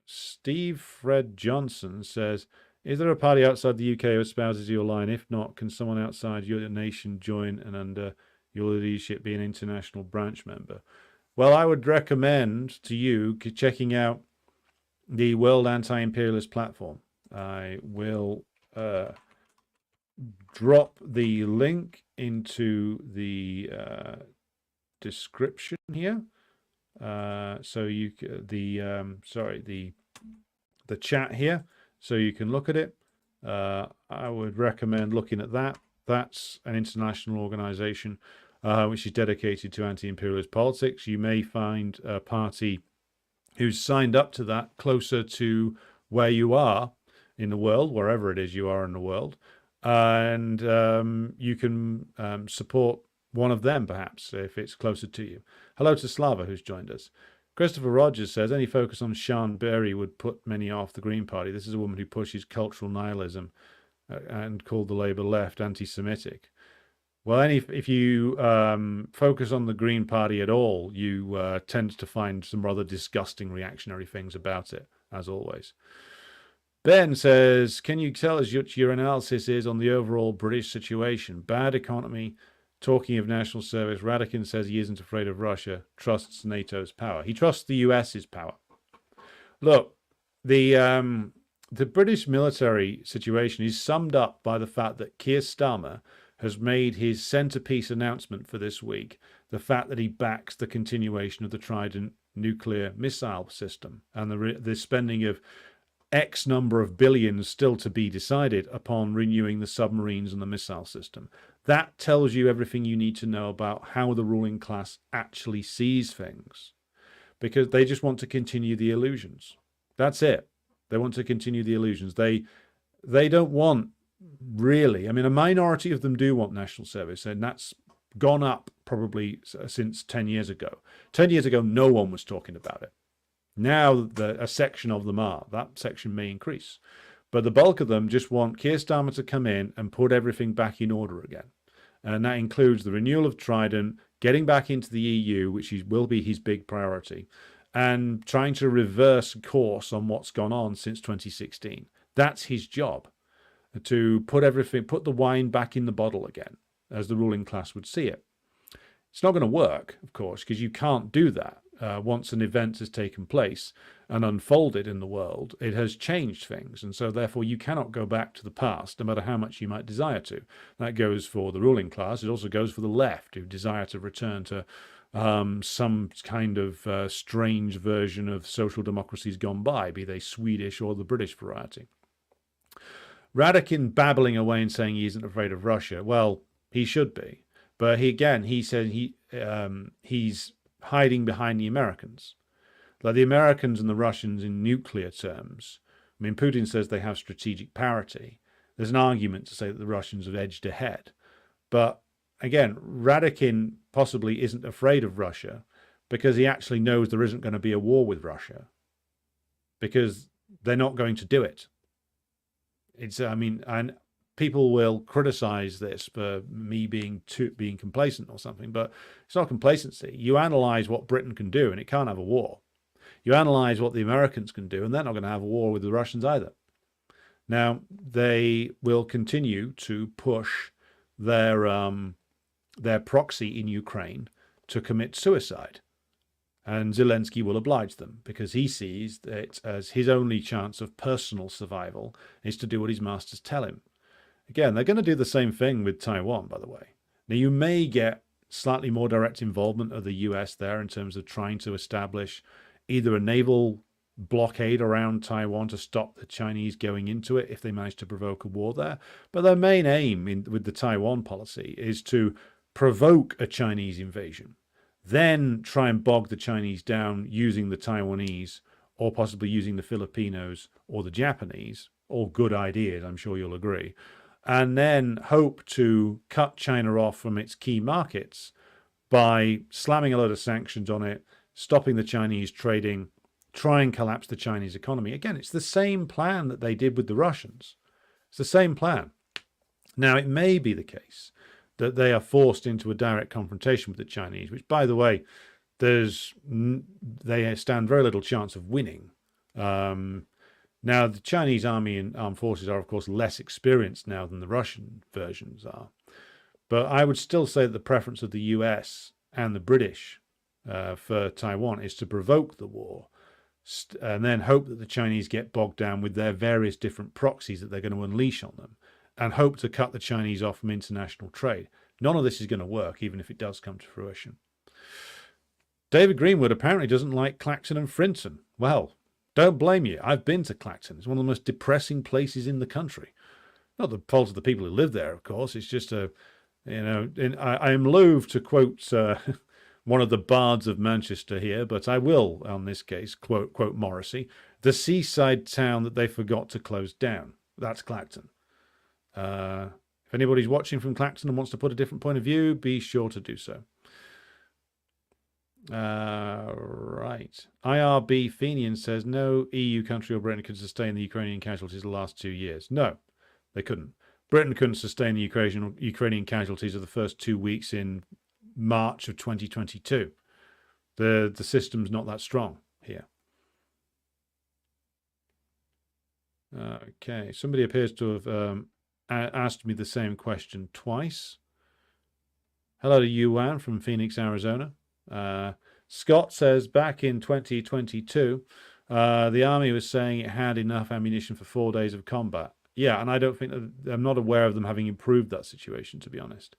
Steve Fred Johnson says, is there a party outside the UK who espouses your line? If not, can someone outside your nation join and under your leadership be an international branch member? Well, I would recommend to you checking out the World Anti-Imperialist Platform. I will drop the link into the description here. So you the chat here, so you can look at it. I would recommend looking at that. That's an international organization which is dedicated to anti-imperialist politics. You may find a party who's signed up to that closer to where you are in the world, wherever it is you are in the world. And you can support one of them, perhaps, if it's closer to you. Hello to Slava, who's joined us. Christopher Rogers says, any focus on Sian Berry would put many off the Green Party. This is a woman who pushes cultural nihilism and called the Labour left anti-Semitic. Well, if you focus on the Green Party at all, you tend to find some rather disgusting reactionary things about it, as always. Ben says, can you tell us what your analysis is on the overall British situation? Bad economy, talking of national service. Radican says he isn't afraid of Russia, trusts NATO's power. He trusts the US's power. Look, the British military situation is summed up by the fact that Keir Starmer has made his centerpiece announcement for this week, the fact that he backs the continuation of the Trident nuclear missile system and the spending of X number of billions still to be decided upon renewing the submarines and the missile system. That tells you everything you need to know about how the ruling class actually sees things, because they just want to continue the illusions. That's it. They want to continue the illusions. They don't want, really, I mean, a minority of them do want national service, and that's gone up probably since 10 years ago. 10 years ago, no one was talking about it. Now a section of them are. That section may increase. But the bulk of them just want Keir Starmer to come in and put everything back in order again. And that includes the renewal of Trident, getting back into the EU, which will be his big priority, and trying to reverse course on what's gone on since 2016. That's his job, to put the wine back in the bottle again, as the ruling class would see it. It's not going to work, of course, because you can't do that. Once an event has taken place and unfolded in the world, it has changed things. And so therefore you cannot go back to the past, no matter how much you might desire to. That goes for the ruling class. It also goes for the left, who desire to return to some kind of strange version of social democracies gone by, be they Swedish or the British variety. Radakin babbling away and saying he isn't afraid of Russia. Well, he should be. But he said he's hiding behind the Americans. Like the Americans and the Russians in nuclear terms. I mean, Putin says they have strategic parity. There's an argument to say that the Russians have edged ahead. But again, Radakin possibly isn't afraid of Russia because he actually knows there isn't going to be a war with Russia, because they're not going to do it. And people will criticize this for me being complacent or something, but it's not complacency. You analyze what Britain can do, and it can't have a war. You analyze what the Americans can do, and they're not going to have a war with the Russians either. Now, they will continue to push their proxy in Ukraine to commit suicide. And Zelensky will oblige them because he sees it as his only chance of personal survival is to do what his masters tell him. Again, they're going to do the same thing with Taiwan, by the way. Now, you may get slightly more direct involvement of the US there in terms of trying to establish either a naval blockade around Taiwan to stop the Chinese going into it if they manage to provoke a war there. But their main aim with the Taiwan policy is to provoke a Chinese invasion, then try and bog the Chinese down using the Taiwanese or possibly using the Filipinos or the Japanese. All good ideas, I'm sure you'll agree. And then hope to cut China off from its key markets by slamming a load of sanctions on it, stopping the Chinese trading, try and collapse the Chinese economy. Again, it's the same plan that they did with the Russians. It's the same plan. Now, it may be the case that they are forced into a direct confrontation with the Chinese, which, by the way, they stand very little chance of winning. Now, the Chinese army and armed forces are, of course, less experienced now than the Russian versions are. But I would still say that the preference of the US and the British for Taiwan is to provoke the war and then hope that the Chinese get bogged down with their various different proxies that they're going to unleash on them and hope to cut the Chinese off from international trade. None of this is going to work, even if it does come to fruition. David Greenwood apparently doesn't like Clacton and Frinton. Well, don't blame you. I've been to Clacton. It's one of the most depressing places in the country. Not the fault of the people who live there, of course. It's just I am loath to quote one of the bards of Manchester here, but I will, on this case, quote Morrissey, the seaside town that they forgot to close down. That's Clacton. If anybody's watching from Clacton and wants to put a different point of view, be sure to do so. Right. IRB Fenian says no EU country or Britain could sustain the Ukrainian casualties the last 2 years. No, they couldn't. Britain couldn't sustain the Ukrainian casualties of the first 2 weeks in March of 2022. The system's not that strong here. Okay, somebody appears to have asked me the same question twice. Hello to Yuan from Phoenix, Arizona. Scott says back in 2022, the army was saying it had enough ammunition for 4 days of combat. Yeah, and I don't think I'm not aware of them having improved that situation, to be honest.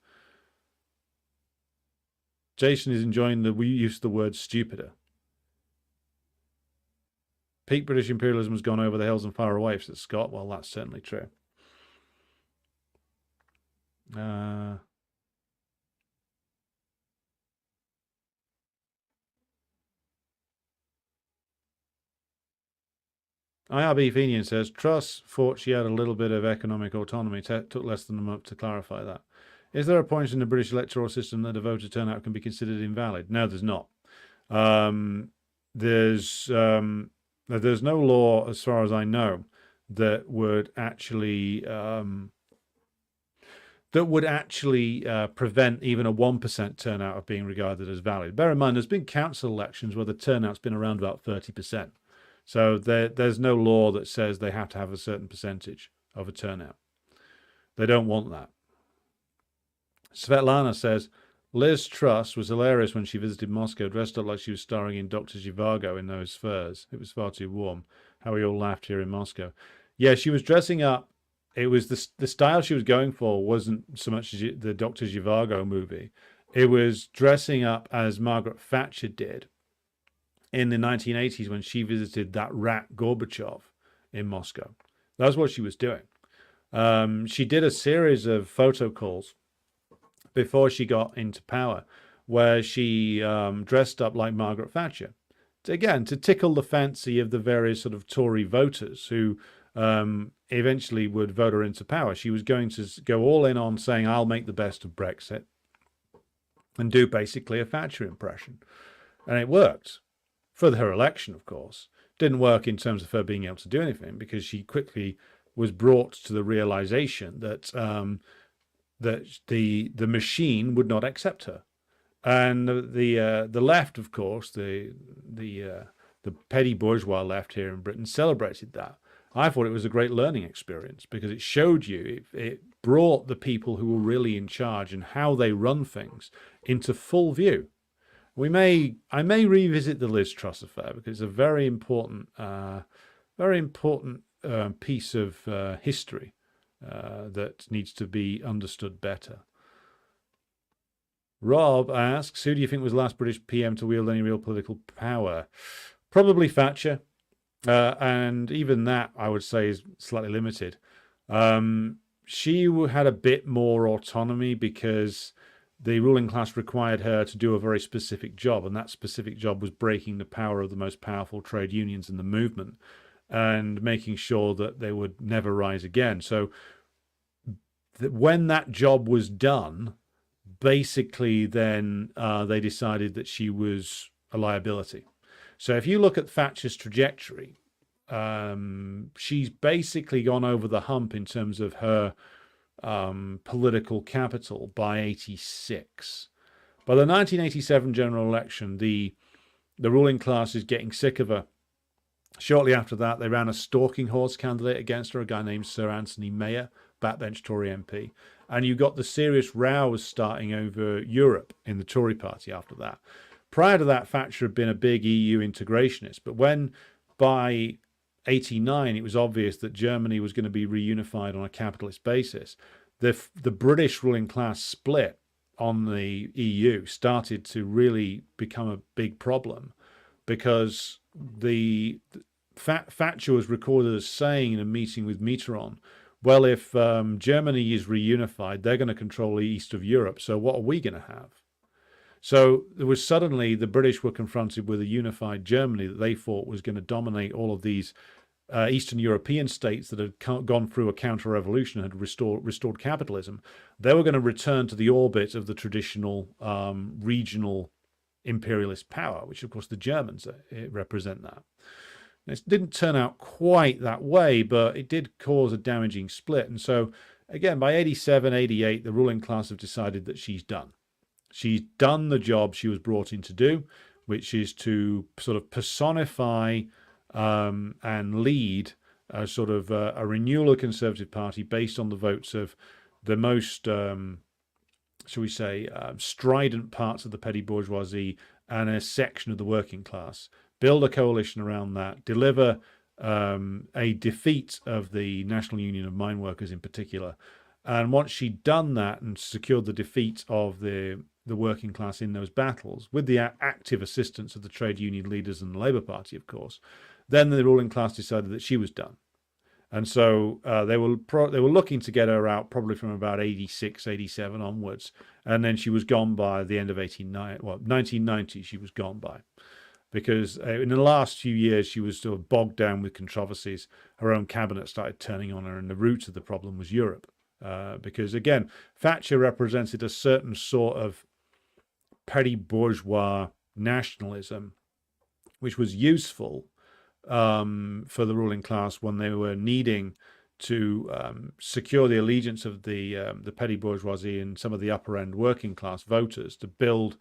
Jason is enjoying the use of the word stupider. Peak British imperialism has gone over the hills and far away, says Scott. Well, that's certainly true. IRB Fenian says, Truss thought she had a little bit of economic autonomy. Took less than a month to clarify that. Is there a point in the British electoral system that a voter turnout can be considered invalid? No, there's not. There's no law, as far as I know, that would actually prevent even a 1% turnout of being regarded as valid. Bear in mind, there's been council elections where the turnout's been around about 30%. So there's no law that says they have to have a certain percentage of a turnout. They don't want that. Svetlana says, Liz Truss was hilarious when she visited Moscow, dressed up like she was starring in Dr. Zhivago in those furs. It was far too warm. How we all laughed here in Moscow. Yeah, she was dressing up. It was the style she was going for wasn't so much the Dr. Zhivago movie. It was dressing up as Margaret Thatcher did in the 1980s when she visited that rat Gorbachev in Moscow. That's what she was doing. She did a series of photo calls before she got into power where she dressed up like Margaret Thatcher. Again, to tickle the fancy of the various sort of Tory voters who eventually would vote her into power. She was going to go all in on saying, I'll make the best of Brexit and do basically a Thatcher impression. And it worked. For her election, of course. Didn't work in terms of her being able to do anything because she quickly was brought to the realization that that the machine would not accept her. And the left, of course, the petty bourgeois left here in Britain celebrated that. I thought it was a great learning experience because it showed you, it brought the people who were really in charge and how they run things into full view. I may revisit the Liz Truss affair because it's a very important piece of history that needs to be understood better. Rob asks, who do you think was the last British PM to wield any real political power? Probably Thatcher. And even that, I would say, is slightly limited. She had a bit more autonomy because the ruling class required her to do a very specific job, and that specific job was breaking the power of the most powerful trade unions in the movement and making sure that they would never rise again. So when that job was done, basically then they decided that she was a liability. So if you look at Thatcher's trajectory, she's basically gone over the hump in terms of her political capital by 86. By the 1987 general election, the ruling class is getting sick of her. Shortly after that, they ran a stalking horse candidate against her, a guy named Sir Anthony Mayer, backbench Tory MP. And you got the serious rows starting over Europe in the Tory party after that. Prior to that, Thatcher had been a big EU integrationist. But when by 89, it was obvious that Germany was going to be reunified on a capitalist basis, the British ruling class split on the EU started to really become a big problem because Thatcher was recorded as saying in a meeting with Mitterrand, well, if Germany is reunified, they're going to control the east of Europe, so what are we going to have? So there was suddenly the British were confronted with a unified Germany that they thought was going to dominate all of these Eastern European states that had gone through a counter-revolution and had restored capitalism. They were going to return to the orbit of the traditional regional imperialist power, which of course the Germans represent that. It didn't turn out quite that way, but it did cause a damaging split. And so, again, by 87, 88, the ruling class have decided that she's done. She's done the job she was brought in to do, which is to sort of personify and lead a sort of a renewal of the Conservative Party based on the votes of the most, shall we say, strident parts of the petty bourgeoisie and a section of the working class. Build a coalition around that, deliver a defeat of the National Union of Mine Workers in particular. And once she'd done that and secured the defeat of the working class in those battles, with the active assistance of the trade union leaders and the Labour Party, of course, then the ruling class decided that she was done. And so they were looking to get her out probably from about 86, 87 onwards. And then she was gone by the end of 1990, she was gone by. because in the last few years she was sort of bogged down with controversies. Her own cabinet started turning on her, and the root of the problem was Europe. Because again, Thatcher represented a certain sort of petty bourgeois nationalism, which was useful for the ruling class when they were needing to secure the allegiance of the petty bourgeoisie and some of the upper end working class voters to build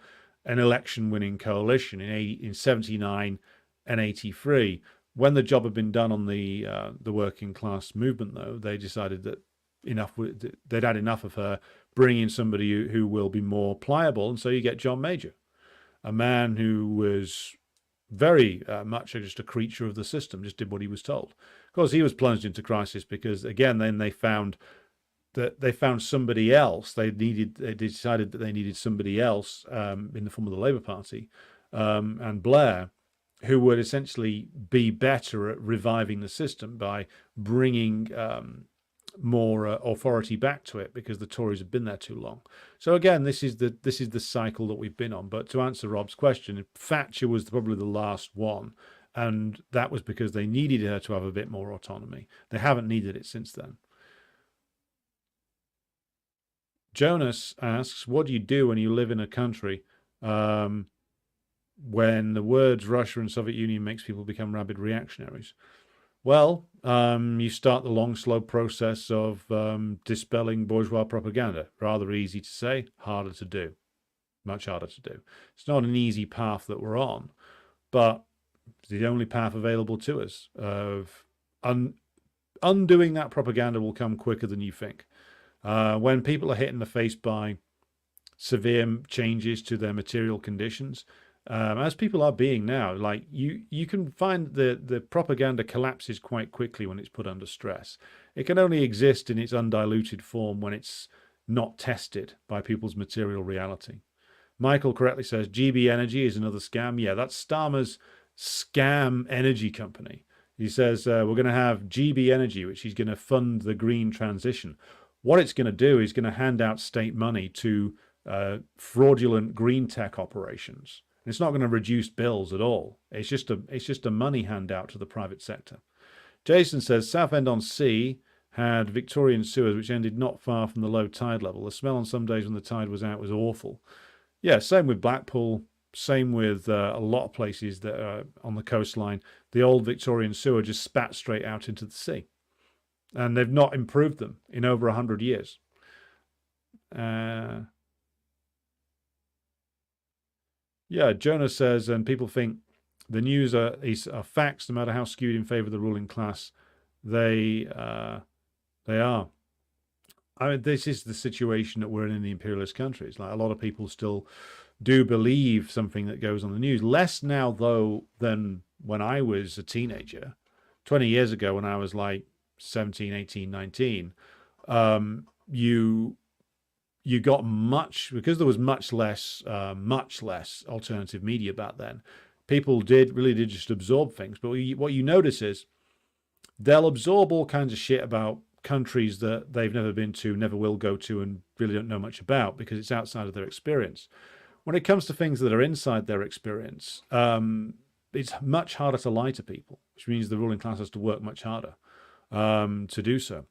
an election winning coalition in 79 and 83. When the job had been done on the working class movement, though, they decided that they'd had enough of her, bring in somebody who will be more pliable, and so you get John Major, a man who was very much just a creature of the system, just did what he was told. Of course, he was plunged into crisis because, again, then they found somebody else. They decided that they needed somebody else in the form of the Labour Party and Blair, who would essentially be better at reviving the system by bringing more authority back to it, because the Tories have been there too long. So again, this is the cycle that we've been on. But to answer Rob's question, Thatcher was probably the last one, and that was because they needed her to have a bit more autonomy. They haven't needed it since then. Jonas asks, what do you do when you live in a country when the words Russia and Soviet Union makes people become rabid reactionaries? Well, you start the long, slow process of dispelling bourgeois propaganda. Rather easy to say, harder to do. Much harder to do. It's not an easy path that we're on, but it's the only path available to us. Of undoing that propaganda will come quicker than you think. When people are hit in the face by severe changes to their material conditions, as people are being now, like you can find the propaganda collapses quite quickly when it's put under stress. It can only exist in its undiluted form when it's not tested by people's material reality. Michael correctly says GB Energy is another scam. Yeah, that's Starmer's scam energy company. He says we're going to have GB Energy, which is going to fund the green transition. What it's going to do is going to hand out state money to fraudulent green tech operations. It's not going to reduce bills at all. It's just a money handout to the private sector. Jason says Southend-on-Sea had Victorian sewers which ended not far from the low tide level. The smell on some days when the tide was out was awful. Yeah, same with Blackpool. Same with a lot of places that are on the coastline. The old Victorian sewer just spat straight out into the sea. And they've not improved them in over 100 years. Yeah, Jonas says, and people think the news are facts, no matter how skewed in favor of the ruling class. They are. I mean, this is the situation that we're in the imperialist countries. Like, a lot of people still do believe something that goes on the news. Less now, though, than when I was a teenager. 20 years ago, when I was like 17, 18, 19, you got much, because there was much less alternative media back then. People really did just absorb things. But what you notice is they'll absorb all kinds of shit about countries that they've never been to, never will go to, and really don't know much about because it's outside of their experience. When it comes to things that are inside their experience, it's much harder to lie to people, which means the ruling class has to work much harder to do so.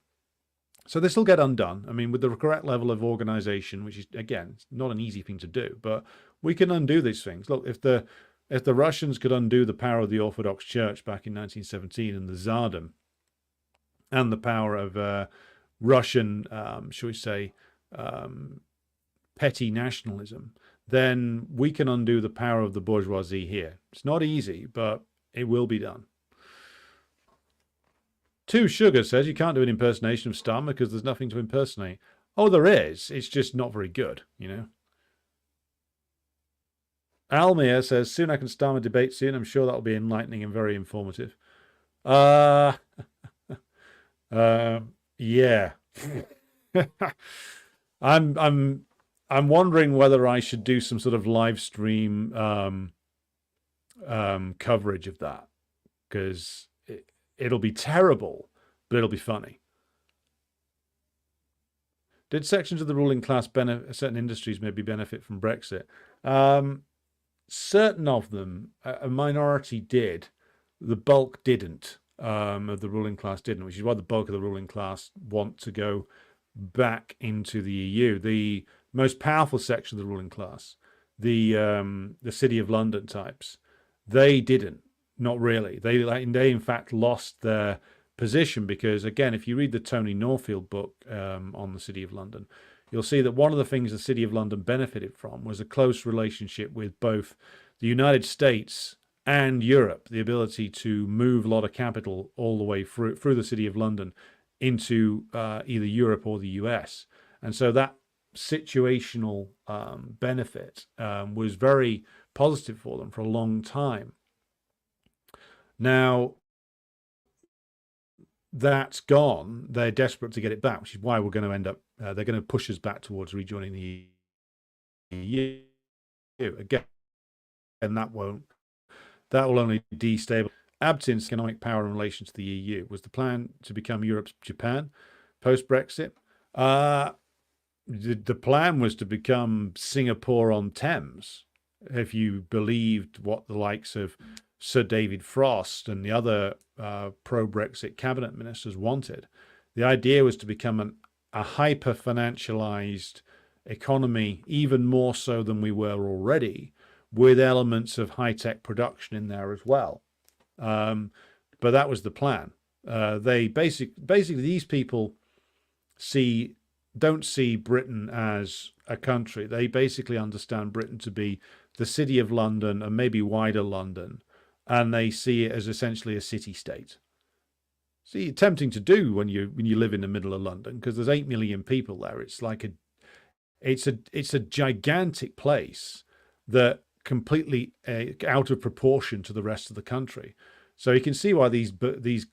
So this will get undone. I mean, with the correct level of organization, which is, again, it's not an easy thing to do, but we can undo these things. Look, if the Russians could undo the power of the Orthodox Church back in 1917 and the Tsardom, and the power of Russian, shall we say, petty nationalism, then we can undo the power of the bourgeoisie here. It's not easy, but it will be done. Two Sugar says you can't do an impersonation of Starmer because there's nothing to impersonate. Oh, there is. It's just not very good, you know. Almir says Sunak and Starmer debate soon. I'm sure that'll be enlightening and very informative. Yeah. I'm wondering whether I should do some sort of live stream coverage of that, because it'll be terrible, but it'll be funny. Did sections of the ruling class benefit, certain industries maybe benefit from Brexit? certain of them, a minority did, the bulk didn't, of the ruling class didn't, which is why the bulk of the ruling class want to go back into the EU. The most powerful section of the ruling class, the City of London types, they didn't, not really. They in fact lost their position because, again, if you read the Tony Norfield book on the City of London, you'll see that one of the things the City of London benefited from was a close relationship with both the United States and Europe, the ability to move a lot of capital all the way through the City of London into either Europe or the US. And so that situational benefit was very positive for them for a long time. Now, that's gone. They're desperate to get it back, which is why we're going to end up, they're going to push us back towards rejoining the EU. Again, and that will only destabilize. Absence economic power in relation to the EU. Was the plan to become Europe's Japan post-Brexit? The plan was to become Singapore on Thames, if you believed what the likes of Sir David Frost and the other pro-Brexit cabinet ministers wanted. The idea was to become a hyper-financialized economy, even more so than we were already, with elements of high-tech production in there as well. But that was the plan. They basically these people don't see Britain as a country. They basically understand Britain to be the City of London and maybe wider London, and they see it as essentially a city-state. See, tempting to do when you live in the middle of London, because there's 8 million people there. It's like it's a gigantic place that completely out of proportion to the rest of the country. So you can see why these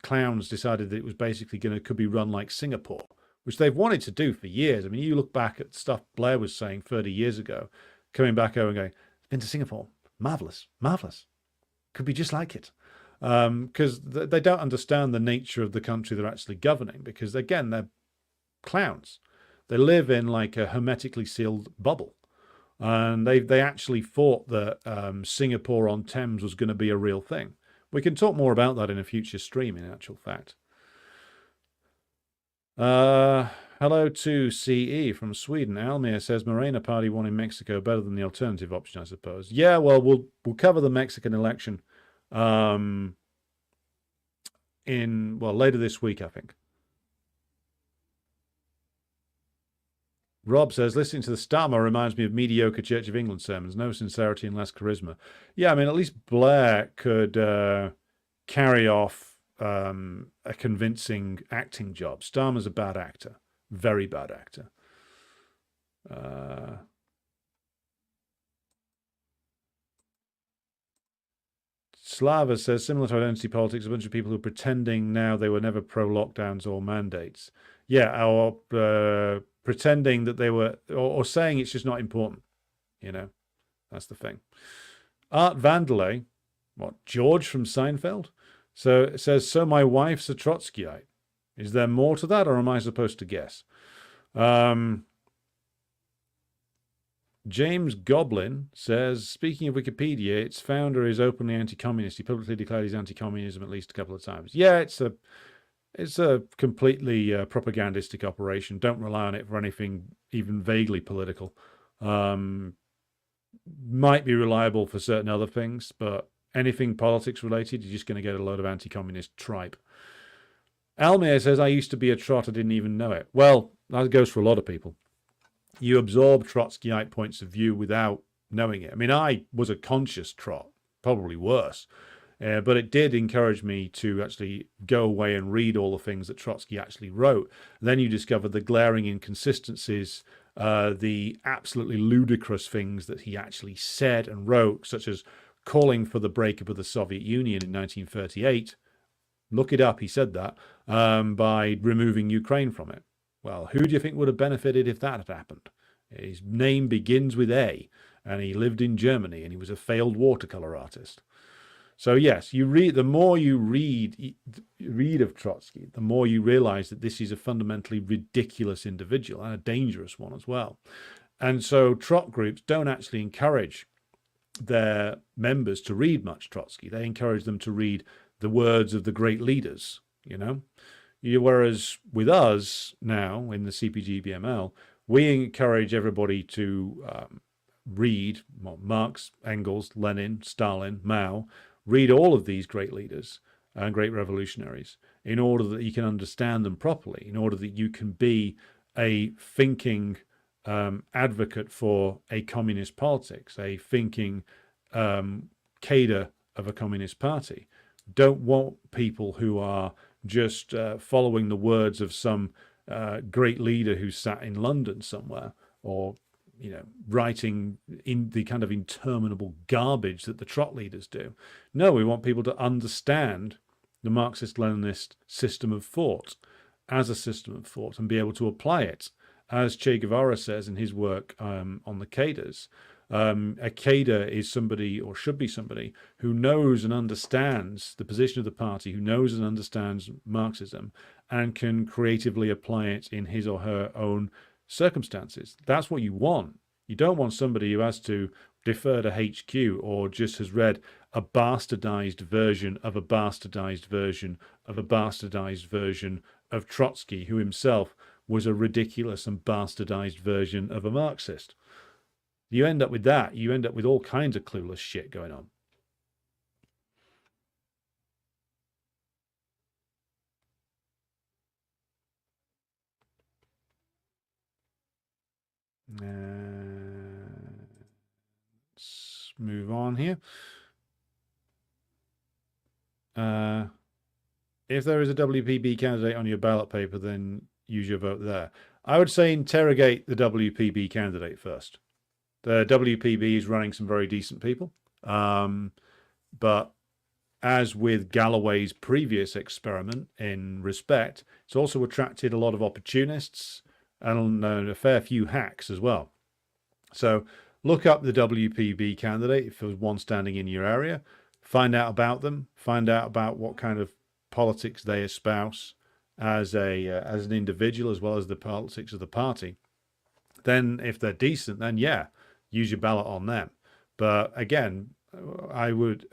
clowns decided that it was basically could be run like Singapore, which they've wanted to do for years. I mean, you look back at stuff Blair was saying 30 years ago, coming back over and going, been to Singapore, marvelous, could be just like it. Because they don't understand the nature of the country they're actually governing, because again, they're clowns. They live in like a hermetically sealed bubble. And they actually thought that Singapore on Thames was going to be a real thing. We can talk more about that in a future stream, in actual fact. Hello to CE from Sweden. Almir says Morena Party won in Mexico, better than the alternative option, I suppose. Yeah, well, we'll cover the Mexican election later this week, I think. Rob says, listening to the Starmer reminds me of mediocre Church of England sermons. No sincerity and less charisma. Yeah, I mean, at least Blair could carry off a convincing acting job. Starmer's a bad actor. Very bad actor. Slava says, similar to identity politics, a bunch of people who are pretending now they were never pro-lockdowns or mandates. Yeah, or pretending that they were, or saying it's just not important. You know, that's the thing. Art Vandelay, George from Seinfeld? So it says, so my wife's a Trotskyite. Is there more to that, or am I supposed to guess? James Goblin says, speaking of Wikipedia, its founder is openly anti-communist. He publicly declared his anti-communism at least a couple of times. Yeah, it's a completely propagandistic operation. Don't rely on it for anything even vaguely political. Might be reliable for certain other things, but anything politics related, you're just going to get a load of anti-communist tripe. Almir says, I used to be a trot, I didn't even know it. Well, that goes for a lot of people. You absorb Trotskyite points of view without knowing it. I mean, I was a conscious trot, probably worse. But it did encourage me to actually go away and read all the things that Trotsky actually wrote. Then you discover the glaring inconsistencies, the absolutely ludicrous things that he actually said and wrote, such as calling for the breakup of the Soviet Union in 1938. Look it up, he said that, by removing Ukraine from it. Well, who do you think would have benefited if that had happened? His name begins with A, and he lived in Germany, and he was a failed watercolor artist. So yes, you read. The more you read of Trotsky, the more you realize that this is a fundamentally ridiculous individual and a dangerous one as well. And so trot groups don't actually encourage their members to read much Trotsky. They encourage them to read the words of the great leaders, you know. Whereas with us now in the CPG-BML, we encourage everybody to read Marx, Engels, Lenin, Stalin, Mao, read all of these great leaders and great revolutionaries in order that you can understand them properly, in order that you can be a thinking advocate for a communist politics, a thinking cadre of a communist party. Don't want people who are just following the words of some great leader who sat in London somewhere, or writing in the kind of interminable garbage that the trot leaders do. No, we want people to understand the Marxist-Leninist system of thought as a system of thought and be able to apply it. As Che Guevara says in his work on the cadres, a cadre is somebody, or should be somebody, who knows and understands the position of the party, who knows and understands Marxism, and can creatively apply it in his or her own circumstances. That's what you want. You don't want somebody who has to defer to HQ or just has read a bastardized version of a bastardized version of a bastardized version of Trotsky, who himself was a ridiculous and bastardized version of a Marxist. You end up with that. You end up with all kinds of clueless shit going on. Let's move on here. If there is a WPB candidate on your ballot paper, then use your vote there. I would say interrogate the WPB candidate first. The WPB is running some very decent people. But as with Galloway's previous experiment in Respect, it's also attracted a lot of opportunists and a fair few hacks as well. So look up the WPB candidate if there's one standing in your area. Find out about them. Find out about what kind of politics they espouse as an individual, as well as the politics of the party. Then if they're decent, then yeah, use your ballot on them. But again, I would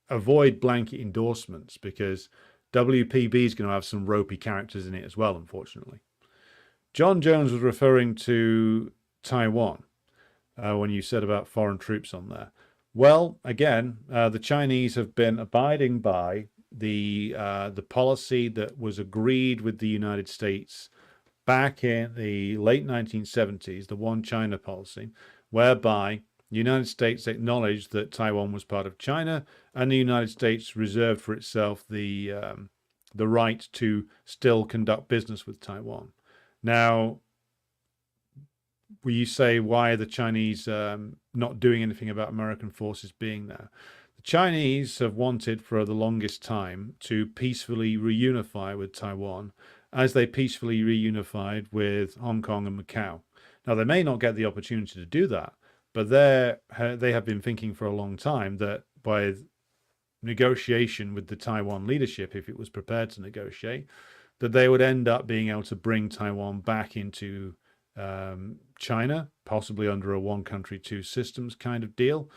avoid blanket endorsements because WPB is going to have some ropey characters in it as well, unfortunately. John Jones was referring to Taiwan when you said about foreign troops on there. Well, again, the Chinese have been abiding by the policy that was agreed with the United States back in the late 1970s, the One China policy, whereby the United States acknowledged that Taiwan was part of China, and the United States reserved for itself the right to still conduct business with Taiwan. Now, will you say, why are the Chinese not doing anything about American forces being there? The Chinese have wanted for the longest time to peacefully reunify with Taiwan, as they peacefully reunified with Hong Kong and Macau. Now, they may not get the opportunity to do that, but they have been thinking for a long time that by negotiation with the Taiwan leadership, if it was prepared to negotiate, that they would end up being able to bring Taiwan back into China, possibly under a one country, two systems kind of deal.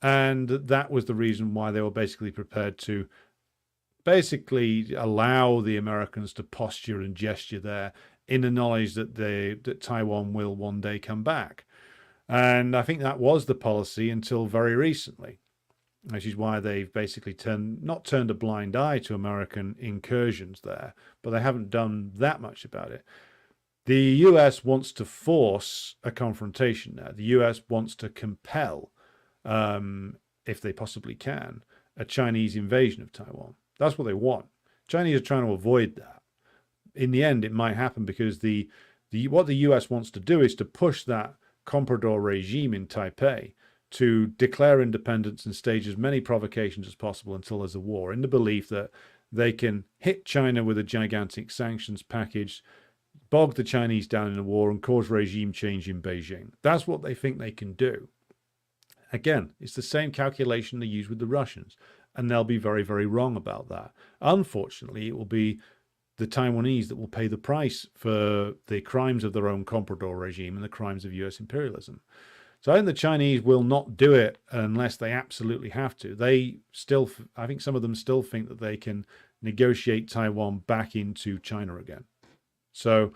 And that was the reason why they were basically prepared to basically allow the Americans to posture and gesture there in the knowledge that Taiwan will one day come back. And I think that was the policy until very recently, which is why they've basically not turned a blind eye to American incursions there, but they haven't done that much about it. The US wants to force a confrontation now. The US wants to compel, if they possibly can, a Chinese invasion of Taiwan. That's what they want. Chinese are trying to avoid that. In the end, it might happen because what the US wants to do is to push that comprador regime in Taipei to declare independence and stage as many provocations as possible until there's a war, in the belief that they can hit China with a gigantic sanctions package, bog the Chinese down in a war, and cause regime change in Beijing. That's what they think they can do. Again, it's the same calculation they use with the Russians, and they'll be very, very wrong about that. Unfortunately, it will be the Taiwanese that will pay the price for the crimes of their own comprador regime and the crimes of US imperialism. So I think the Chinese will not do it unless they absolutely have to. They still, I think some of them still think that they can negotiate Taiwan back into China again. So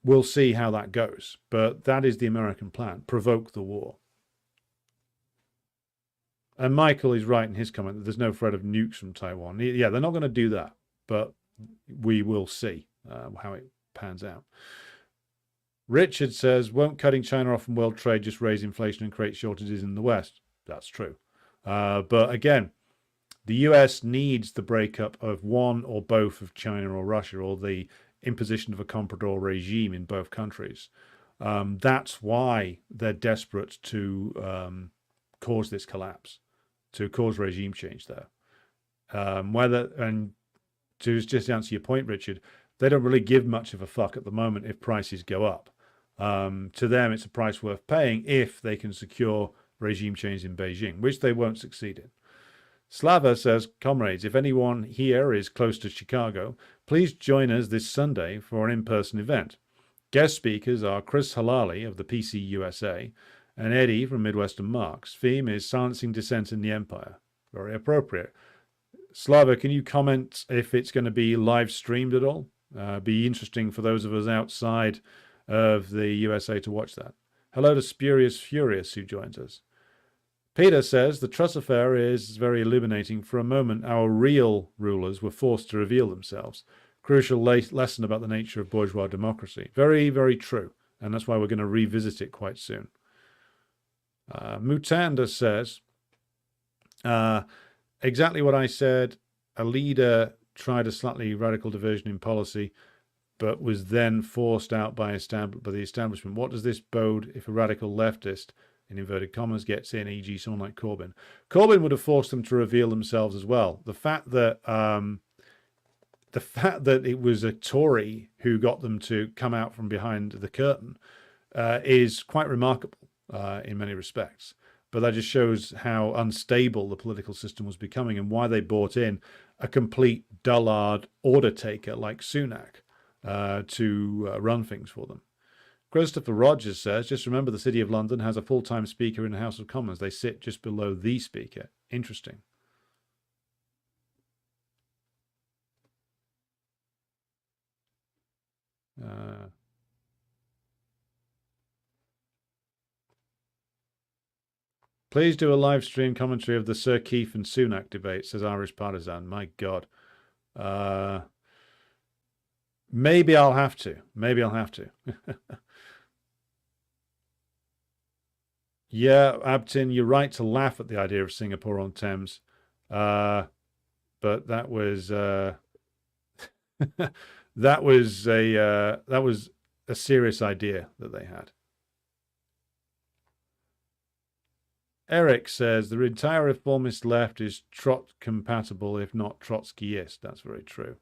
we'll see how that goes. But that is the American plan, provoke the war. And Michael is right in his comment that there's no threat of nukes from Taiwan. Yeah, they're not going to do that, but we will see how it pans out. Richard says, won't cutting China off from world trade just raise inflation and create shortages in the West? That's true. But again, the US needs the breakup of one or both of China or Russia, or the imposition of a comprador regime in both countries. That's why they're desperate to cause this collapse, to cause regime change there. And to just answer your point, Richard, they don't really give much of a fuck at the moment if prices go up. To them, it's a price worth paying if they can secure regime change in Beijing, which they won't succeed in. Slava says, comrades, if anyone here is close to Chicago, please join us this Sunday for an in-person event. Guest speakers are Chris Halali of the PC USA and Eddie from Midwestern Marks. Theme is Silencing Dissent in the Empire. Very appropriate. Slava, can you comment if it's going to be live streamed at all? Be interesting for those of us outside of the USA to watch that. Hello to Spurious Furious, who joins us. Peter says, the Truss affair is very illuminating. For a moment, our real rulers were forced to reveal themselves. Crucial lesson about the nature of bourgeois democracy. Very, very true. And that's why we're going to revisit it quite soon. Mutanda says, exactly what I said. A leader tried a slightly radical diversion in policy, but was then forced out by the establishment. What does this bode if a radical leftist, in inverted commas, gets in, e.g. someone like Corbyn? Corbyn would have forced them to reveal themselves as well. The fact that it was a Tory who got them to come out from behind the curtain is quite remarkable in many respects. But that just shows how unstable the political system was becoming and why they brought in a complete dullard order taker like Sunak to run things for them. Christopher Rogers says, just remember the City of London has a full-time speaker in the House of Commons. They sit just below the speaker. Interesting. Please do a live stream commentary of the Sir Keith and Sunak debate, says Irish Partisan. My God. Maybe I'll have to. Maybe I'll have to. Yeah, Abtin, you're right to laugh at the idea of Singapore on Thames. But that was that was a serious idea that they had. Eric says the entire reformist left is Trot compatible, if not Trotskyist. That's very true.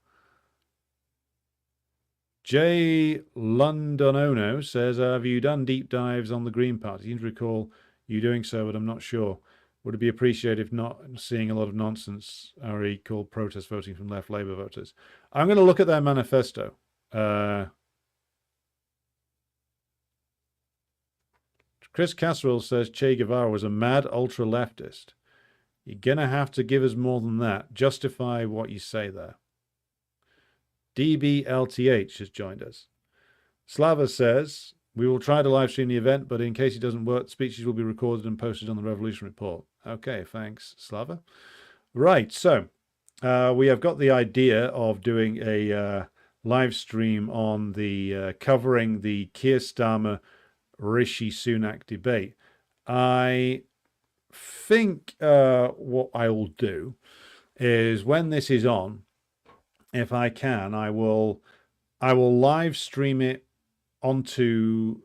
J. Londonono says, have you done deep dives on the Green Party? I seem to recall you doing so, but I'm not sure. Would it be appreciated if not seeing a lot of nonsense, RE called protest voting from left Labour voters? I'm going to look at their manifesto. Chris Casserole says Che Guevara was a mad ultra-leftist. You're going to have to give us more than that. Justify what you say there. DBLTH has joined us. Slava says, we will try to live stream the event, but in case it doesn't work, speeches will be recorded and posted on the Revolution Report. Okay, thanks, Slava. Right, so we have got the idea of doing a live stream on the covering the Keir Starmer Rishi Sunak debate. I think what I will do is when this is on, if I can, I will live stream it onto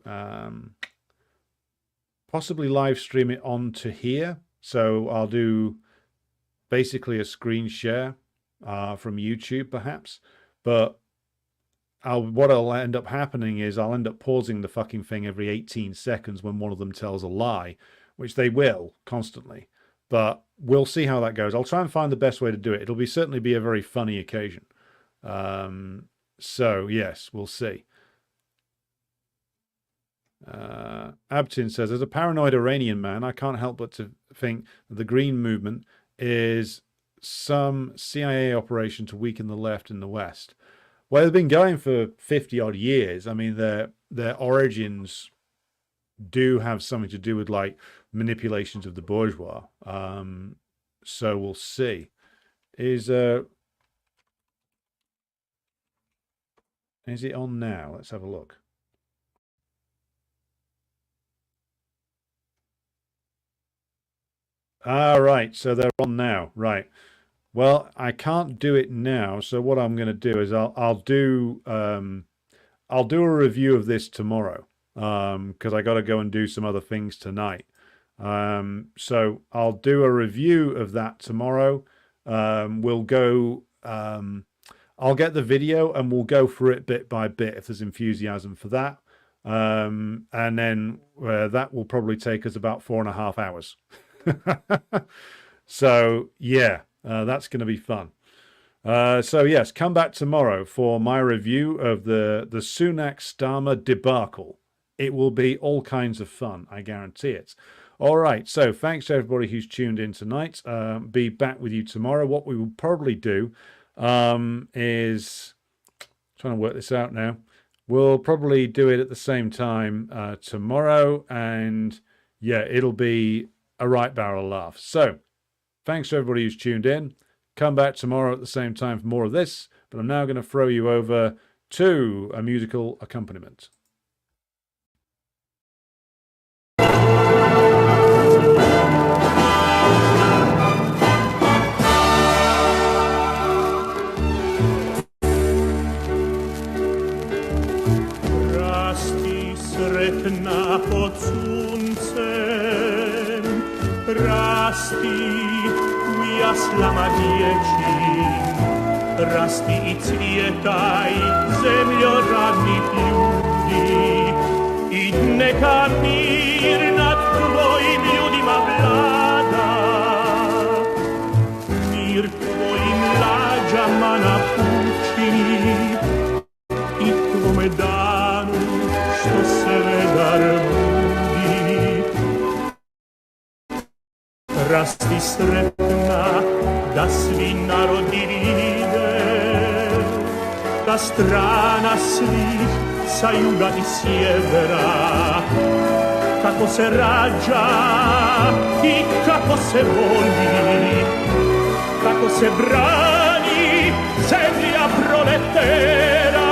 possibly live stream it onto here. So I'll do basically a screen share from YouTube perhaps, but what'll end up happening is I'll end up pausing the fucking thing every 18 seconds when one of them tells a lie, which they will constantly. But we'll see how that goes. I'll try and find the best way to do it. It'll certainly be a very funny occasion. So yes, we'll see. Abtin says, as a paranoid Iranian man, I can't help but to think that the Green Movement is some CIA operation to weaken the left in the West. Well, they've been going for 50 odd years. I mean, their origins do have something to do with like manipulations of the bourgeois. So we'll see. Is it on now? Let's have a look. Right, so they're on now. Right. Well, I can't do it now, so what I'm going to do is I'll do a review of this tomorrow, because I got to go and do some other things tonight. So I'll do a review of that tomorrow. We'll go. I'll get the video and we'll go through it bit by bit if there's enthusiasm for that. And then that will probably take us about 4.5 hours. So yeah, that's going to be fun. So yes, come back tomorrow for my review of the Sunak-Starmer debacle. It will be all kinds of fun, I guarantee it. All right, so thanks to everybody who's tuned in tonight. Be back with you tomorrow. What we will probably do is trying to work this out now. We'll probably do it at the same time tomorrow, and yeah, it'll be a right barrel of laughs. So thanks to everybody who's tuned in. Come back tomorrow at the same time for more of this, but I'm now going to throw you over to a musical accompaniment. Sretna pod suncem, rasti u jaslama dječjim, rasti i cvijetaj zemljo radnih ljudi, i neka mir nad tvojim ljudima vlada, mir tvojim lađama napučini i tvome danu što se vedar budi. Rasti sretna da svi narodi vide, da strana svih sa juga i sjevera, kako se rađa i kako se voli, kako se brani zemlja proletera.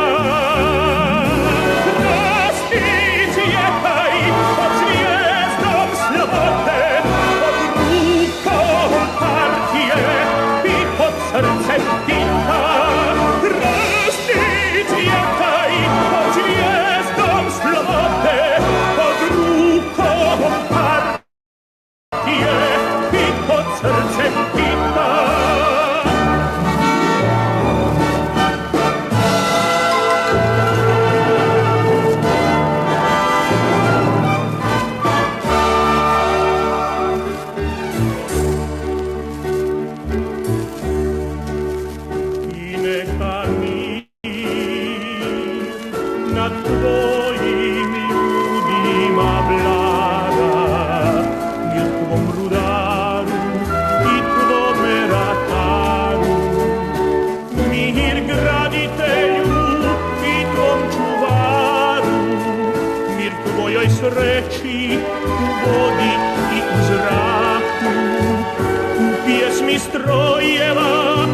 Srce pita, rasti cvjetaj pod zvijezdom slobode, pod rukom partije i pod srce pita. Sreći u vodi i u zraku, u pjesmi strojeva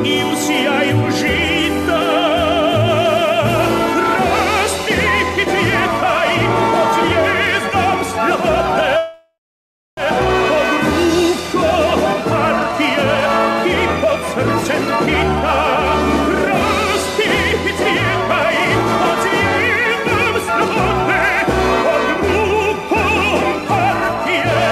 i u sjaju žita. Rasti i cvjetaj pod zvijezdom slobode, pod rukom partije i pod srcem kita. Rasti i cvjetaj pod zvijezdom slobode, yeah.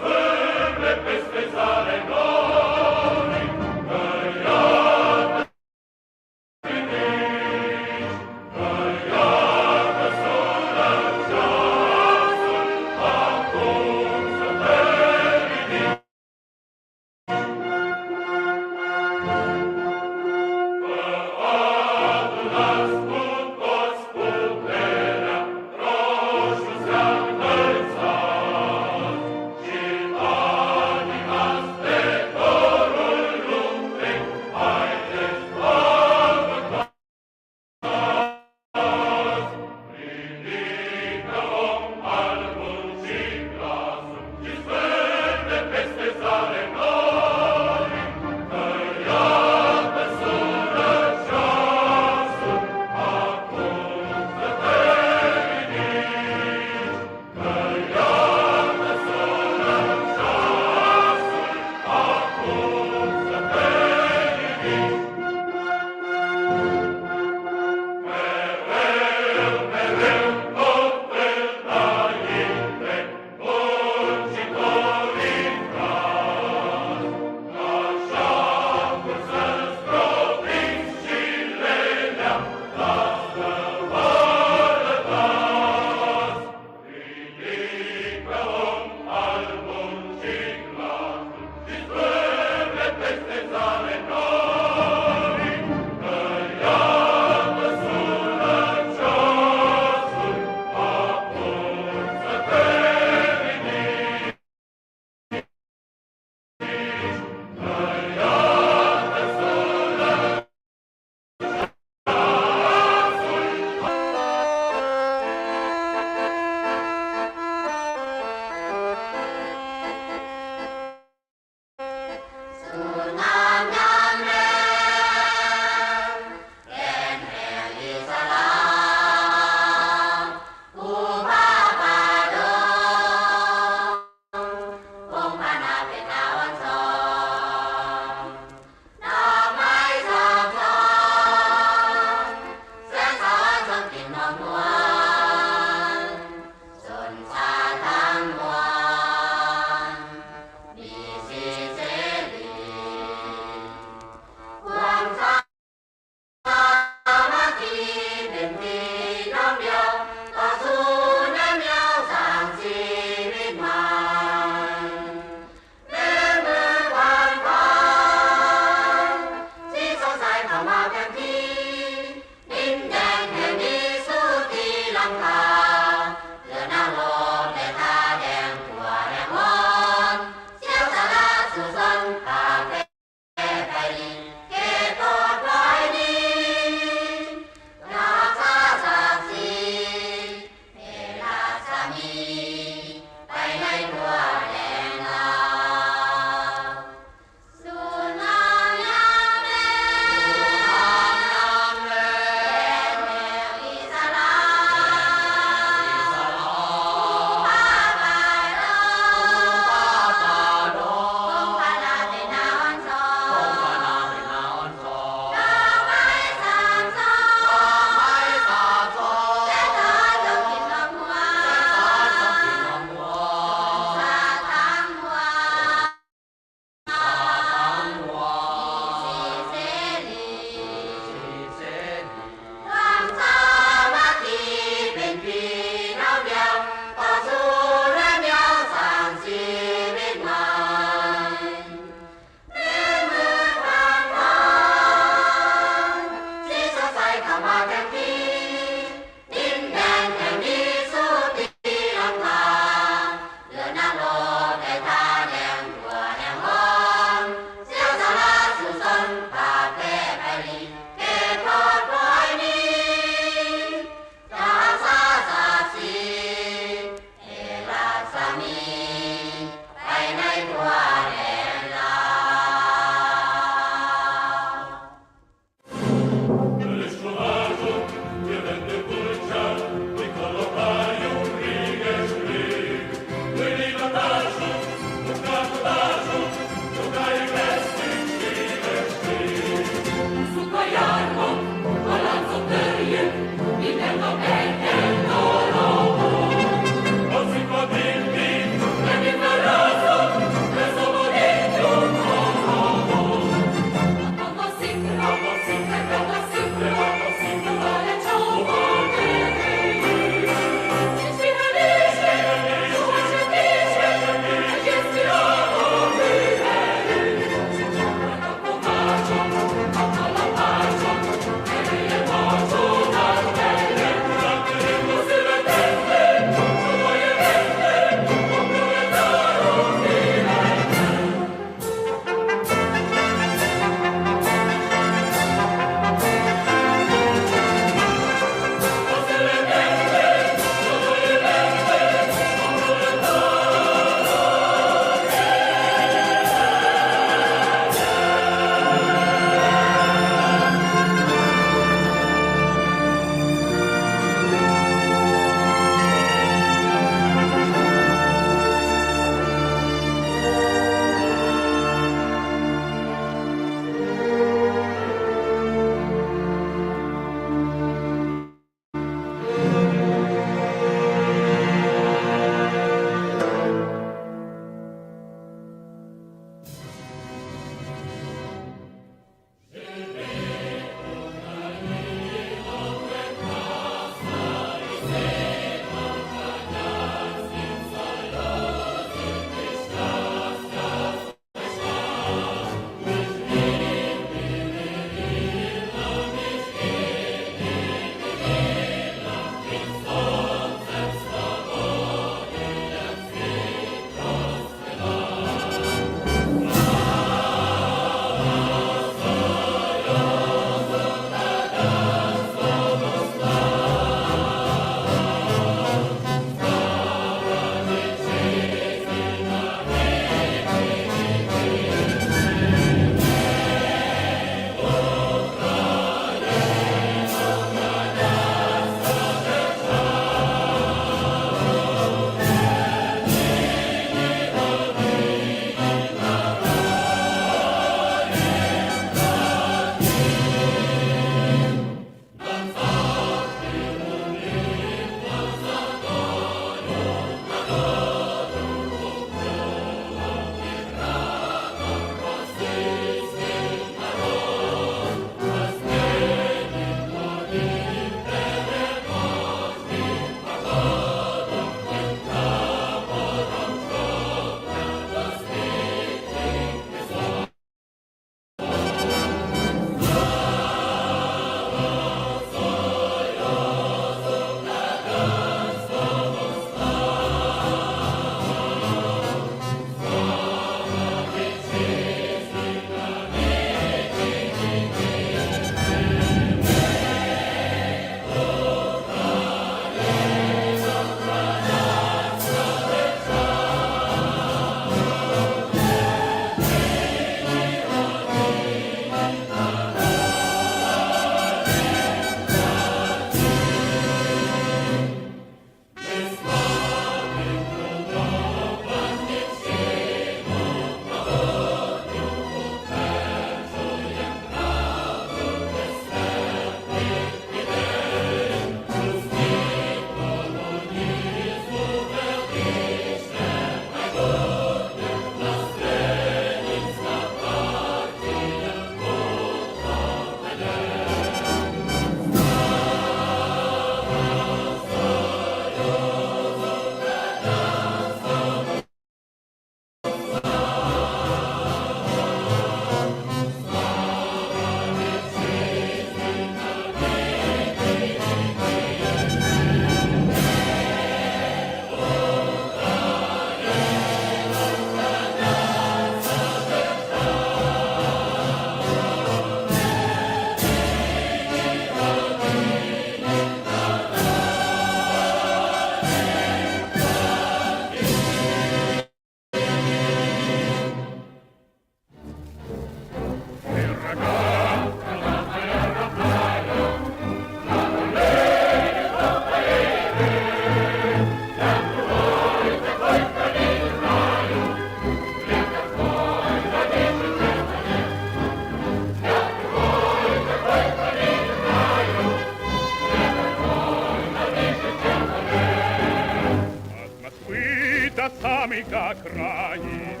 самых окраин,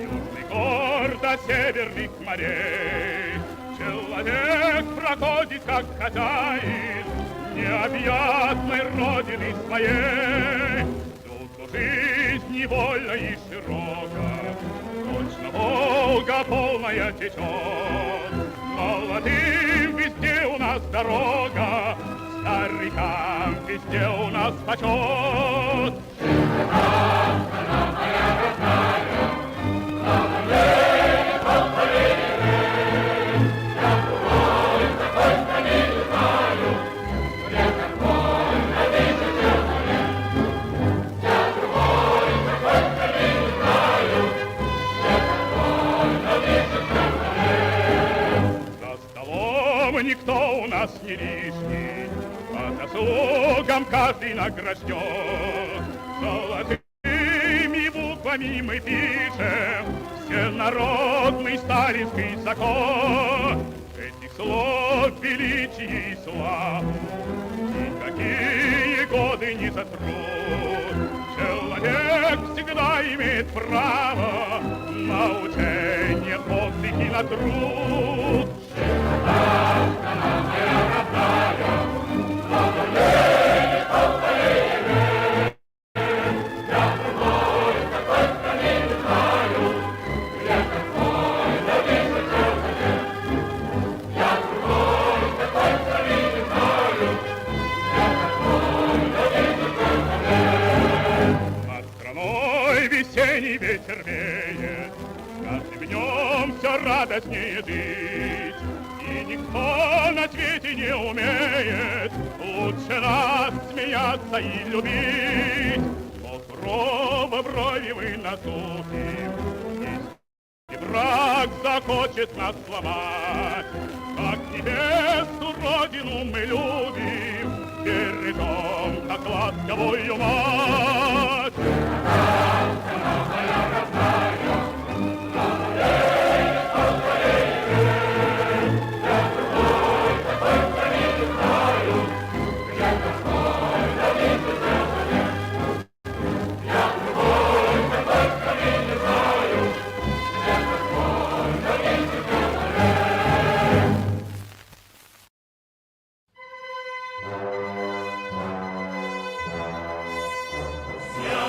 южный гор до северных морей. Человек проходит, как хозяин необъятной родины своей. Тут жизнь невольна и широка, точно Волга полная течет. Молодым везде у нас дорога, старикам везде у нас почет. Никто у нас не лишний, по заслугам каждый награжден. Золотыми буквами мы пишем всенародный сталинский закон. Этих слов величие и славу никакие годы не сотрут. Человек всегда имеет право на учение, подвиг и на труд. Над страной весенний ветер веет, каждым днем все радостнее жить. И никто на свете не умеет лучше нас смеяться и любить. Но сурово брови мы насупим, если враг захочет нас сломать. Как небесную родину мы любим, бережем, как ласковую мать. Sia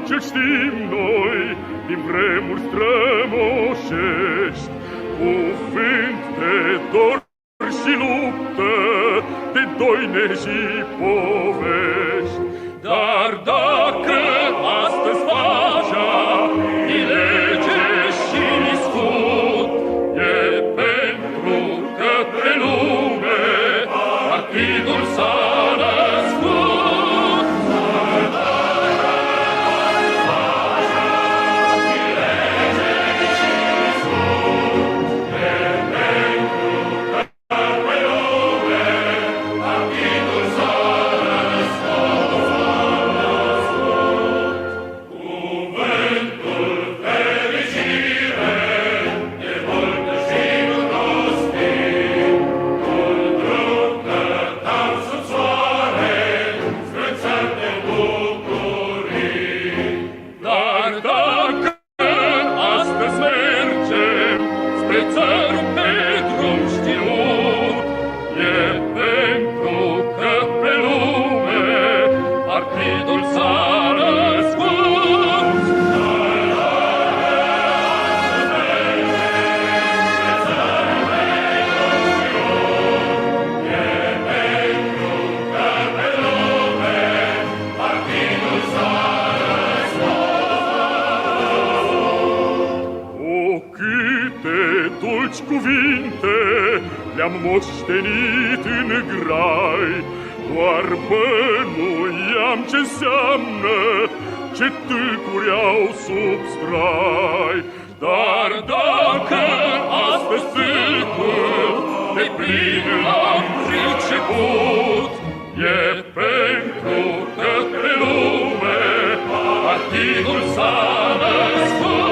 ce știm noi din vremuri strămoșești, cuvânt de dor și luptă, de doine și povești. Dar dacă astăzi pacea e lege și scut, e pentru că pe lume partidul s-a născut. Cuvinte le-am moștenit în grai, doar bănuiam ce înseamnă, ce tâlcuri au sub strai. Dar dacă astăzi tâlcul de plin l-am priceput, e pentru că pe lume partidul s-a născut.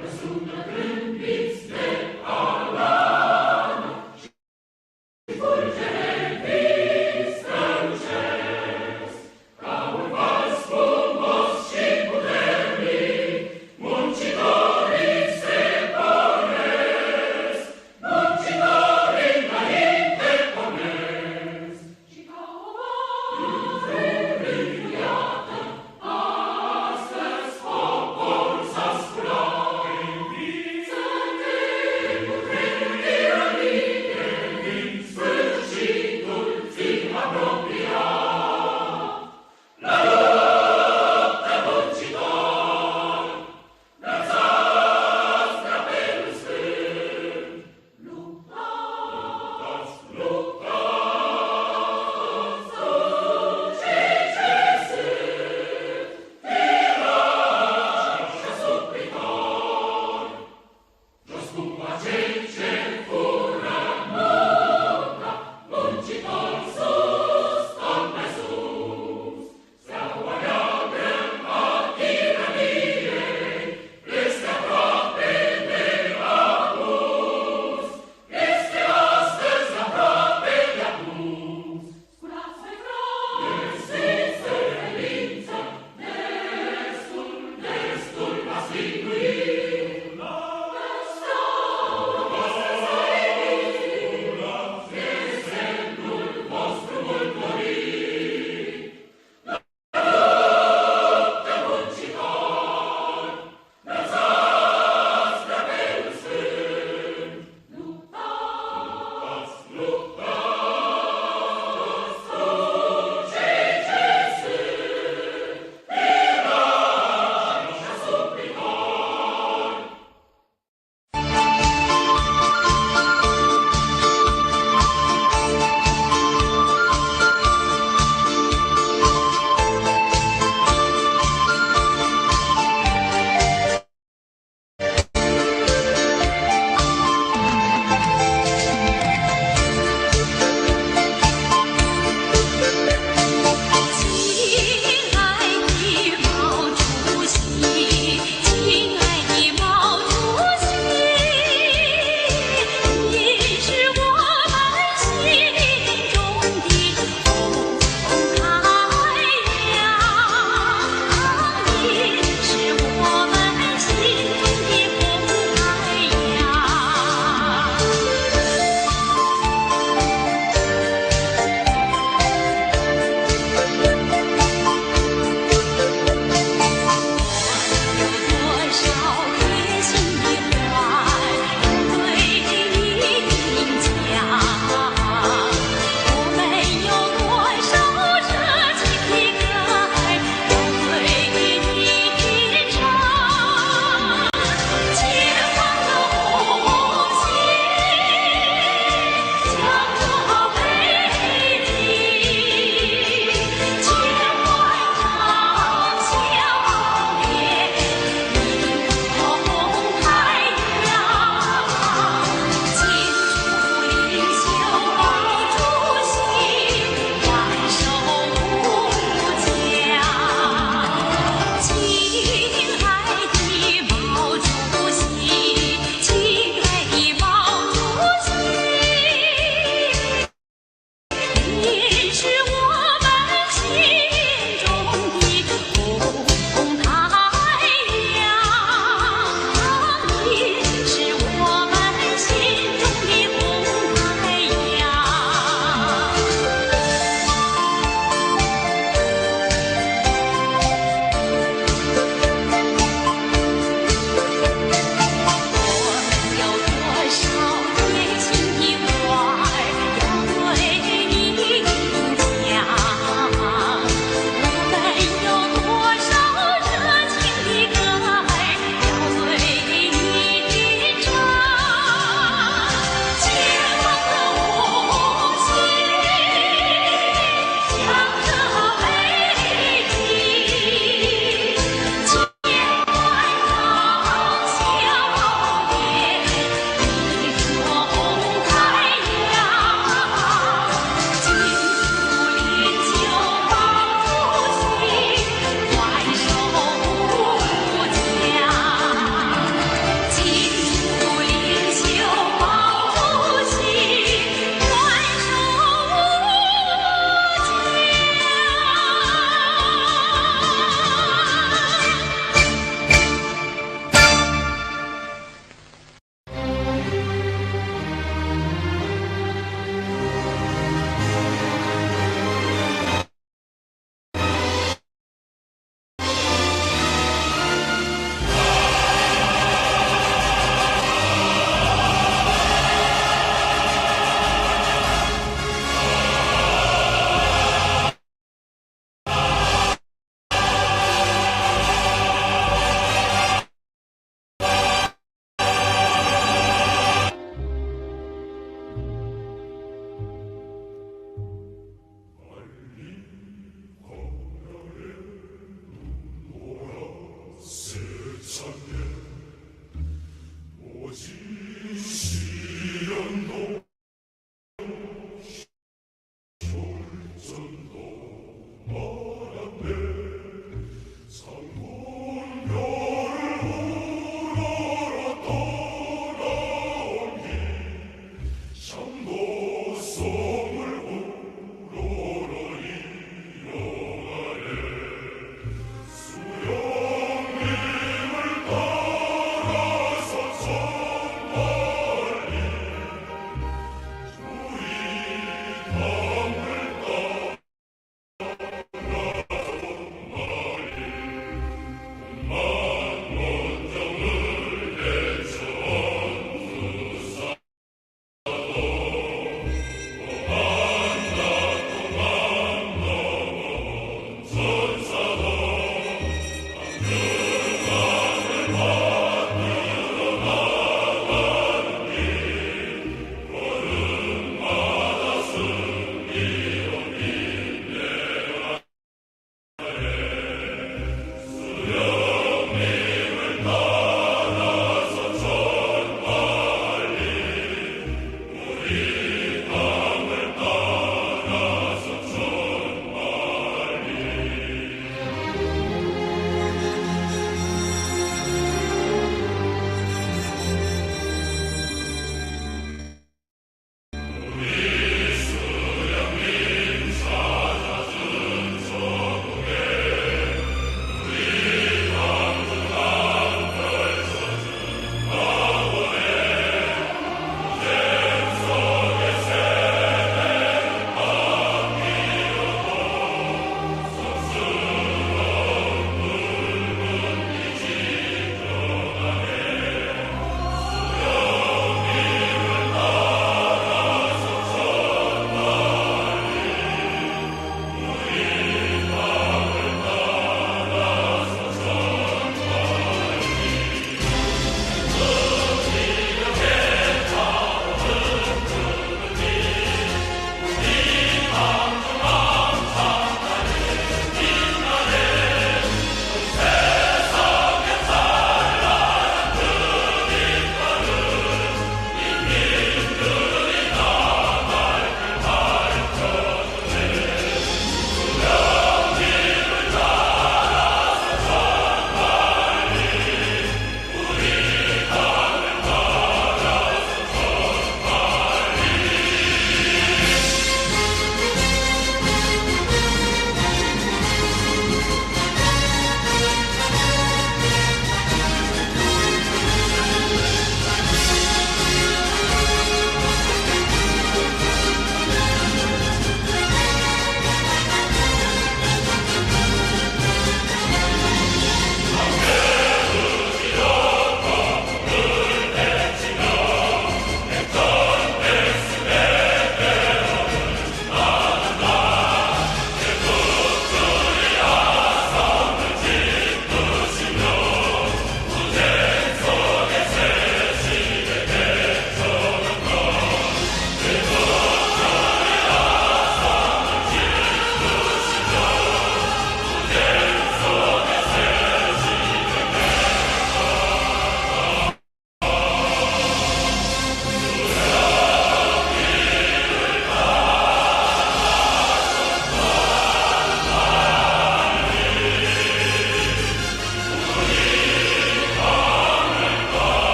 Răsună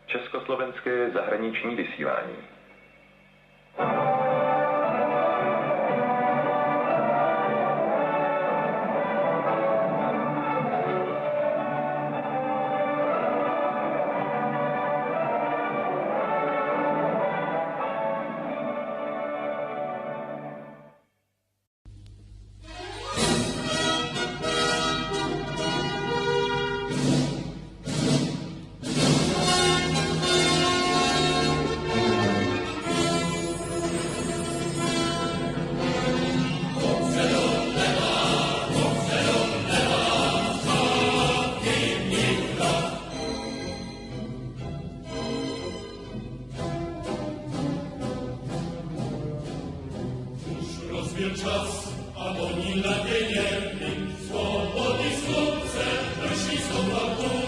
Československé zahraniční vysílání. Rozbił czas, a oni nadziejemni, swobody słońce, wyszli z obradu.